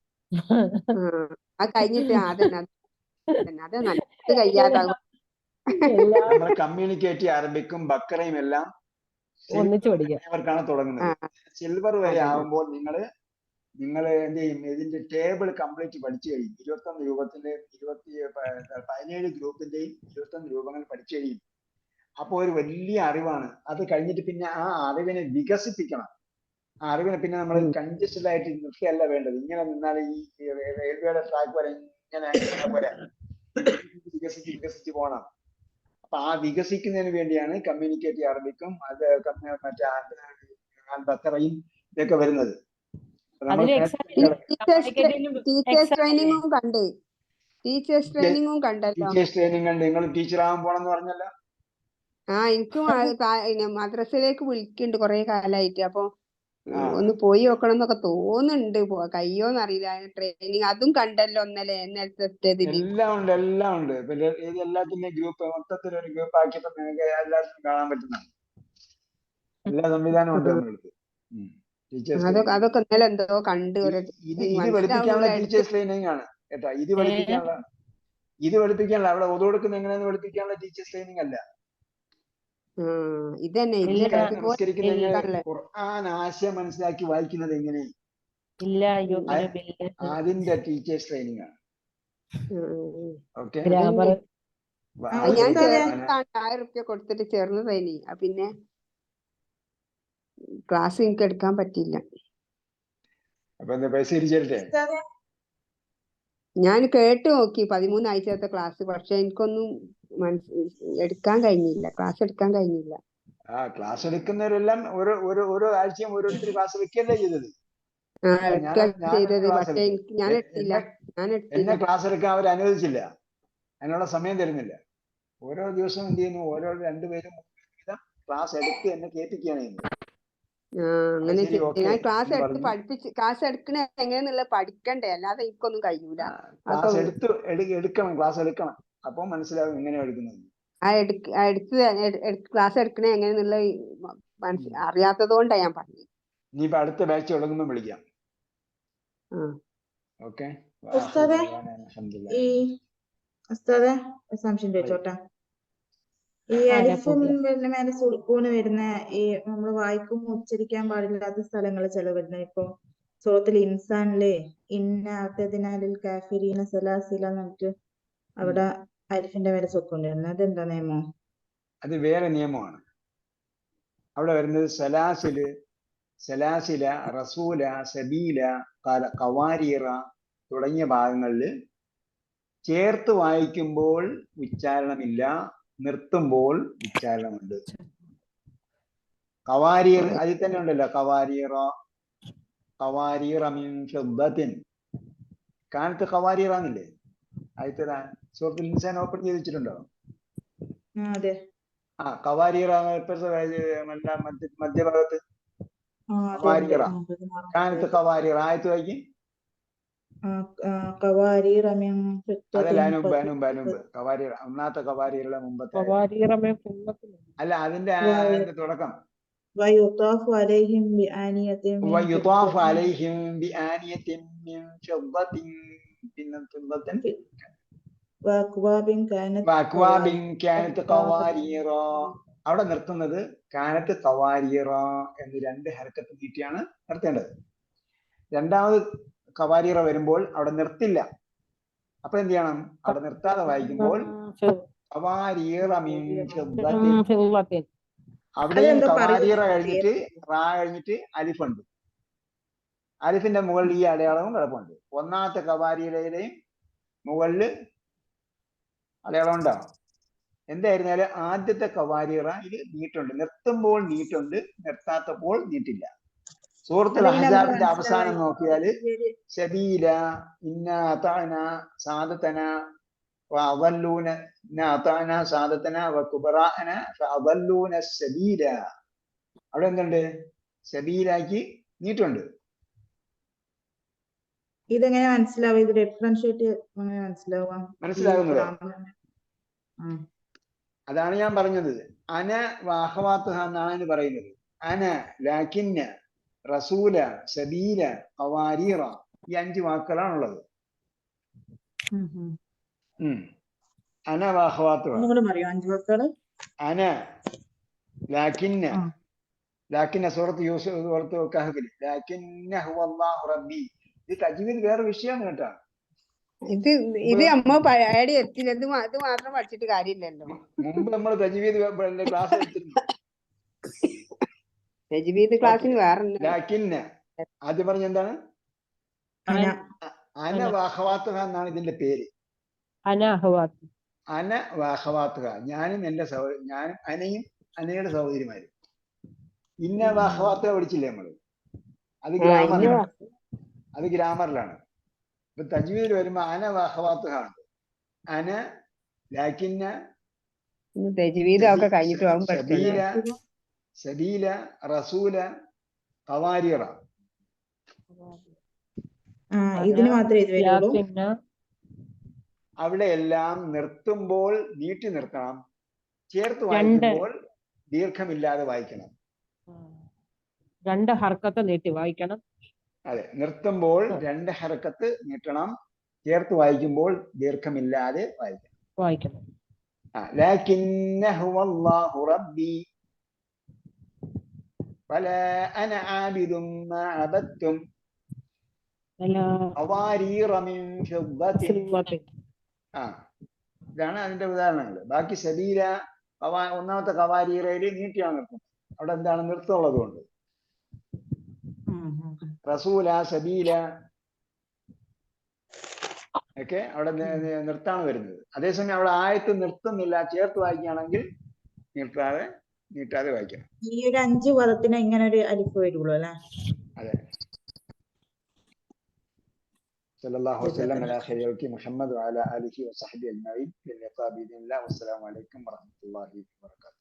അത് കഴിഞ്ഞിട്ട് അത് നല്ലത് കഴിയാതാകും. നമ്മൾ കമ്മ്യൂണിക്കേറ്റ് അറബിക്കും ബക്കറയും എല്ലാം ഒന്നിച്ചു പഠിക്കാം. തുടങ്ങുന്നത്. സിൽവർ വരെ ആകുമ്പോൾ നിങ്ങൾ എന്ത് ചെയ്യും, ഇതിന്റെ ടേബിൾ കംപ്ലീറ്റ് പഠിച്ചു കഴിയും. 21 രൂപത്തിന്റെ 17 ഗ്രൂപ്പിന്റെയും 21 രൂപങ്ങൾ പഠിച്ചു കഴിയും. അപ്പോൾ ഒരു വലിയ അറിവാണ്. അത് കഴിഞ്ഞിട്ട് പിന്നെ ആ അറിവിനെ വികസിപ്പിക്കണം. ആ അറിവിനെ പിന്നെ നമ്മൾ കൺജസ്റ്റഡ് ആയിട്ട് നിർത്തിയല്ല വേണ്ടത്. ഇങ്ങനെ നിന്നാൽ ഈ റെയിൽവേയുടെ ട്രാക്ക് വരെ ഇങ്ങനെ പോലെ വികസിച്ച് പോകണം. അപ്പൊ ആ വികസിക്കുന്നതിന് വേണ്ടിയാണ് കമ്മ്യൂണിക്കേറ്റ് അറബിക്കും അത് മറ്റേ ബക്കറയും ഇതൊക്കെ വരുന്നത്. ടീച്ചേഴ്സ് ട്രെയിനിങ്ങും കണ്ടല്ലോ. ടീച്ചേഴ്സ് ട്രെയിനിങ് കണ്ട്. നിങ്ങൾ ടീച്ചർ ആവാൻ പോണെന്ന് പറഞ്ഞല്ലോ. എനിക്കും മദ്രസയിലേക്ക് വിളിക്കുന്നുണ്ട് കുറെ കാലായിട്ട്. അപ്പൊ ഒന്ന് പോയി നോക്കണം എന്നൊക്കെ തോന്നുന്നുണ്ട്. കയ്യോന്നറിയില്ല. ട്രെയിനിങ് അതും കണ്ടല്ലോ ഇന്നലത്തെ. എല്ലാം ഉണ്ട്. പിന്നെ എല്ലാത്തിന്റെ ഗ്രൂപ്പ് മൊത്തത്തിൽ ഒരു ഗ്രൂപ്പ് ആക്കിയപ്പോ നിങ്ങൾക്ക് എല്ലാവർക്കും കാണാൻ പറ്റുന്നതാണ്. എല്ലാ സംവിധാനവും ഉണ്ട് നമ്മളടുത്ത്. അതൊക്കെ ഇന്നലെ എന്തോ കണ്ടു. ഇത് പഠിപ്പിക്കാനുള്ള ടീച്ചേഴ്സ് ട്രെയിനിങ് ആണ് കേട്ടോ. ഇത് പഠിപ്പിക്കാനുള്ള അവിടെ ഒതു കൊടുക്കുന്ന എങ്ങനെയാന്ന് പഠിപ്പിക്കാനുള്ള ടീച്ചേഴ്സ് ട്രെയിനിങ് അല്ല. ഖുർആൻ ആശയം മനസ്സിലാക്കി വായിക്കുന്നത് എങ്ങനെ, അതിന്റെ ടീച്ചേഴ്സ് ട്രെയിനിങ് ആണ്. ഓക്കെ. ഞാൻ 1000 റുപ്യ കൊടുത്തിട്ട് ചേർന്നതേനി. പിന്നെ ക്ലാസ് എനിക്ക് എടുക്കാൻ പറ്റില്ല. അപ്പൊ എന്താ പൈസ തിരിച്ചെടുത്തേ? ഞാൻ കേട്ടു നോക്കി 13 ആഴ്ചത്തെ ക്ലാസ്. പക്ഷെ എനിക്കൊന്നും എടുക്കാൻ കഴിഞ്ഞില്ല. ക്ലാസ് എടുക്കാൻ കഴിഞ്ഞില്ല. ക്ലാസ് എടുക്കുന്നവരെല്ലാം ഓരോ ആഴ്ചയും ഓരോരുത്തർ ക്ലാസ് വെക്കല്ലേ ചെയ്തത്. പക്ഷെ ഞാൻ എടുത്തില്ല. എന്നെ ക്ലാസ് എടുക്കാൻ അവർ അനുവദിച്ചില്ല. അതിനുള്ള സമയം തരുന്നില്ല. ഓരോ ദിവസവും എന്ത് ചെയ്യുന്നു, ഓരോ 2 പേരും ക്ലാസ് എടുത്ത് എന്നെ കേൾപ്പിക്കുകയാണ് ചെയ്യുന്നത്. അങ്ങനെ ഞാൻ ക്ലാസ് എടുക്കണേ എങ്ങനെയാന്നുള്ള പഠിക്കണ്ടേ, അല്ലാതെ എനിക്കൊന്നും കഴിയൂല. എടുക്കണം, ക്ലാസ് എടുക്കണം. അപ്പൊ മനസ്സിലാവും എങ്ങനെയാ എടുക്കുന്നത്. ക്ലാസ് എടുക്കണേ എങ്ങനെയാന്നുള്ള അറിയാത്തത് കൊണ്ടാ ഞാൻ പറഞ്ഞത്. ഇനിയിപ്പോ അടുത്ത ബാച്ച് തുടങ്ങുമ്പോ വിളിക്കാം. ഓക്കെ. സംശയം ചോദിച്ചോട്ടെ. ഈ അലിഫിന്റെ മേലെ സുക്കൂന് വരുന്ന ഈ നമ്മൾ വായിക്കുമ്പോൾ ഉച്ചരിക്കാൻ പാടില്ലാത്ത സ്ഥലങ്ങൾ ചില വരുന്നത്. ഇപ്പൊ സൂറത്തുൽ ഇൻസാനിലെ ഇന്നഅതദിനാലിൽ കാഫിരീന സലാസില എന്നിട്ട് അവിടെ അലിഫിന്റെ മേലെ സുക്കൂൻ വരുന്നത്. അതെന്താ നിയമം? അത് വേറെ നിയമമാണ്. അവിടെ വരുന്നത് സലാസില, റസൂല, സബീല, ഖവാരീറ തുടങ്ങിയ ഭാഗങ്ങളിൽ ചേർത്ത് വായിക്കുമ്പോൾ ഉച്ചാരണമില്ല, നിർത്തുമ്പോൾ ഉച്ചാരണമുണ്ട്. ഖവാരീർ അതിൽ തന്നെ ഉണ്ടല്ലോ. ഖവാരീറ മിൻ ഫിദ്ദത്തിൻ കാനത്ത് ഖവാരീറാന്നില്ലേ? ആദ്യത്തെ സൂറത്തുൽ ഇൻസാൻ ഓപ്പൺ ചെയ്ത് വെച്ചിട്ടുണ്ടോ? ഖവാരീറ മധ്യഭാഗത്ത് ഖവാരീറ കാനത്ത് ഖവാരീറ ആയത്ത് വായിക്കും. അതല്ല, ഒന്നാമത്തെ ഖവാരീറുടെ മുമ്പത്തെ അല്ല, അതിന്റെ തുടക്കം വയുതാഫു അലൈഹിം ബിആനിയത്തിൻ മിൻ ഫിദ്ദത്തിൻ വഅക്വാബിൻ കാനത്ത് ഖവാരീറ. അവിടെ നിർത്തുന്നത് കാനത്ത് ഖവാരീറ എന്ന് 2 ഹർക്കത്ത് നീട്ടിയാണ് നിർത്തേണ്ടത്. രണ്ടാമത് ഖവാരീറ വരുമ്പോൾ അവിടെ നിർത്തില്ല. അപ്പൊ എന്ത് ചെയ്യണം? അവിടെ നിർത്താതെ വായിക്കുമ്പോൾ അവിടെയും ഖവാരീറ കഴിഞ്ഞിട്ട് റാ കഴിഞ്ഞിട്ട് അലിഫുണ്ട്. അലിഫിന്റെ മുകളിൽ ഈ അടയാളവും കിടപ്പുണ്ട്. ഒന്നാമത്തെ ഖവാരീറയുടെയും മുകളില് അടയാളം ഉണ്ടോ? എന്തായിരുന്നാലും ആദ്യത്തെ കവാരിറയിൽ നീട്ടുണ്ട്. നിർത്തുമ്പോൾ നീട്ടുണ്ട്, നിർത്താത്തപ്പോൾ നീട്ടില്ല. സൂറത്തുൽ അതെങ്ങനെ നമുക്ക് അഹ്സാബിന്റെ അവസാനം മനസ്സിലാവാ? നോക്കിയാല് ഈ ഒരു സബീല, ഇന്ന അതാന സാദത്തന വഅദല്ലൂന, ഇന്ന അതാന സാദത്തന വകുബറാഅന ഫഅദല്ലൂന സബീല. അവിടെ എന്തുണ്ട്? സബീലാക്കി നീട്ടുണ്ട്. ഇതെങ്ങനെ മനസ്സിലാവുക? ഇത് ഡിഫറൻഷിയേറ്റ് എങ്ങനെ മനസ്സിലാവുക? മനസ്സിലാകുന്നതോ? ആ. അതാണ് ഞാൻ പറഞ്ഞത്. അന വാഹവാത്തുഹ എന്നാണ് പറയുന്നത്. അന, ലാക്കിന്ന, റസൂല, സബീല, ഖവാരീറ, ഈ 5 വാക്കുകളാണുള്ളത്. അന വാഹവാത്തുഹ. ഒന്നുകൂടെ പറയോ 5 വാക്കുകള്? അന, ലാക്കിന്ന, ലാക്കിന്ന സൂറത്ത് യൂസുഫ്, സൂറത്ത് കഹ്ഫിൽ ലാക്കിന്ന ഹുവല്ലാഹു റബ്ബി. ഇത് തജ്വീദ് വേറെ വിഷയമാണ് കേട്ടോ. ഇത് അമ്മ പഴയടി എത്തില്ല. ഇത് മാത്രം പഠിച്ചിട്ട് കാര്യമില്ലല്ലോ. മുമ്പ് നമ്മൾ തജ്വീദ് ക്ലാസ് എടുത്തിരുന്നു. തജ്വീദ് ക്ലാസ്സിന് വേറെ ലാക്കിന്ന ആദ്യം പറഞ്ഞ എന്താണ്? അന വാഹവാത്തുഹ എന്നാണ് ഇതിന്റെ പേര്. അന വാഹവാത്തുഹ, ഞാനും എന്റെ സഹോദരി, ഞാനും അനയും അനയുടെ സഹോദരിമാരും. ഇന്ന വാഹവാത്തുഹ പഠിച്ചില്ലേ നമ്മള്? അത് ഗ്രാമറിലാണ്. അത് ഗ്രാമറിലാണ്. ഇപ്പൊ തജ്വീദിൽ വരുമ്പോ അന വാഹവാത്തുഹ ഉണ്ട്. അന, ലാക്കിന്ന, തജ്വീദൊക്കെ കഴിഞ്ഞിട്ട് സബീല, സബീല, റസൂല, ഖവാരീറ. ഇതിന് മാത്രമേ ഇത് വരുള്ളൂ. അവിടെ എല്ലാം നിർത്തുമ്പോൾ നീട്ടി നിർത്തണം, ചേർത്ത് വായിക്കുമ്പോൾ ദീർഘമില്ലാതെ വായിക്കണം. 2 ഹർക്കത്ത് നീട്ടി വായിക്കണം. അതെ, നിർത്തുമ്പോൾ 2 ഹർക്കത്ത് നീട്ടണം, ചേർത്ത് വായിക്കുമ്പോൾ ദീർഘമില്ലാതെ വായിക്കണം. ലാകിന്ന ഹുവല്ലാഹു റബ്ബി വലാ അന ആബിദും മാ അബദ്തും ഖവാരീറ മിൻ ഫിദ്ദത്തിൻ. ഇതാണ് അതിന്റെ ഉദാഹരണങ്ങൾ. ബാക്കി സബീല, ഒന്നാമത്തെ ഖവാരീറയില് നീട്ടിയാണ് നിർത്തുന്നത്. അവിടെ എന്താണ് നിർത്തമുള്ളത് കൊണ്ട്. റസൂല, സബീല ഒക്കെ അവിടെ നിർത്താണ് വരുന്നത്. അതേസമയം അവിടെ ആയത്ത് നിർത്തുന്നില്ല, ചേർത്ത് വായിക്കുകയാണെങ്കിൽ നീട്ടാതെ വായിക്കണം. ഈ ഒരു 5 പദത്തിന് ഇങ്ങനെ ഒരു അലിഫ് വരുള്ളൂ അല്ലെ? അതെ. സല്ലല്ലാഹു അലൈഹി വസല്ലം അലാ ഖൈരി ഖൽഖി മുഹമ്മദ് വഅലാ ആലിഹി വസഹ്ബിഹി അജ്മഈൻ. വസ്സലാമു അലൈക്കും വറഹ്മത്തുള്ളാഹി വബറകാതുഹു.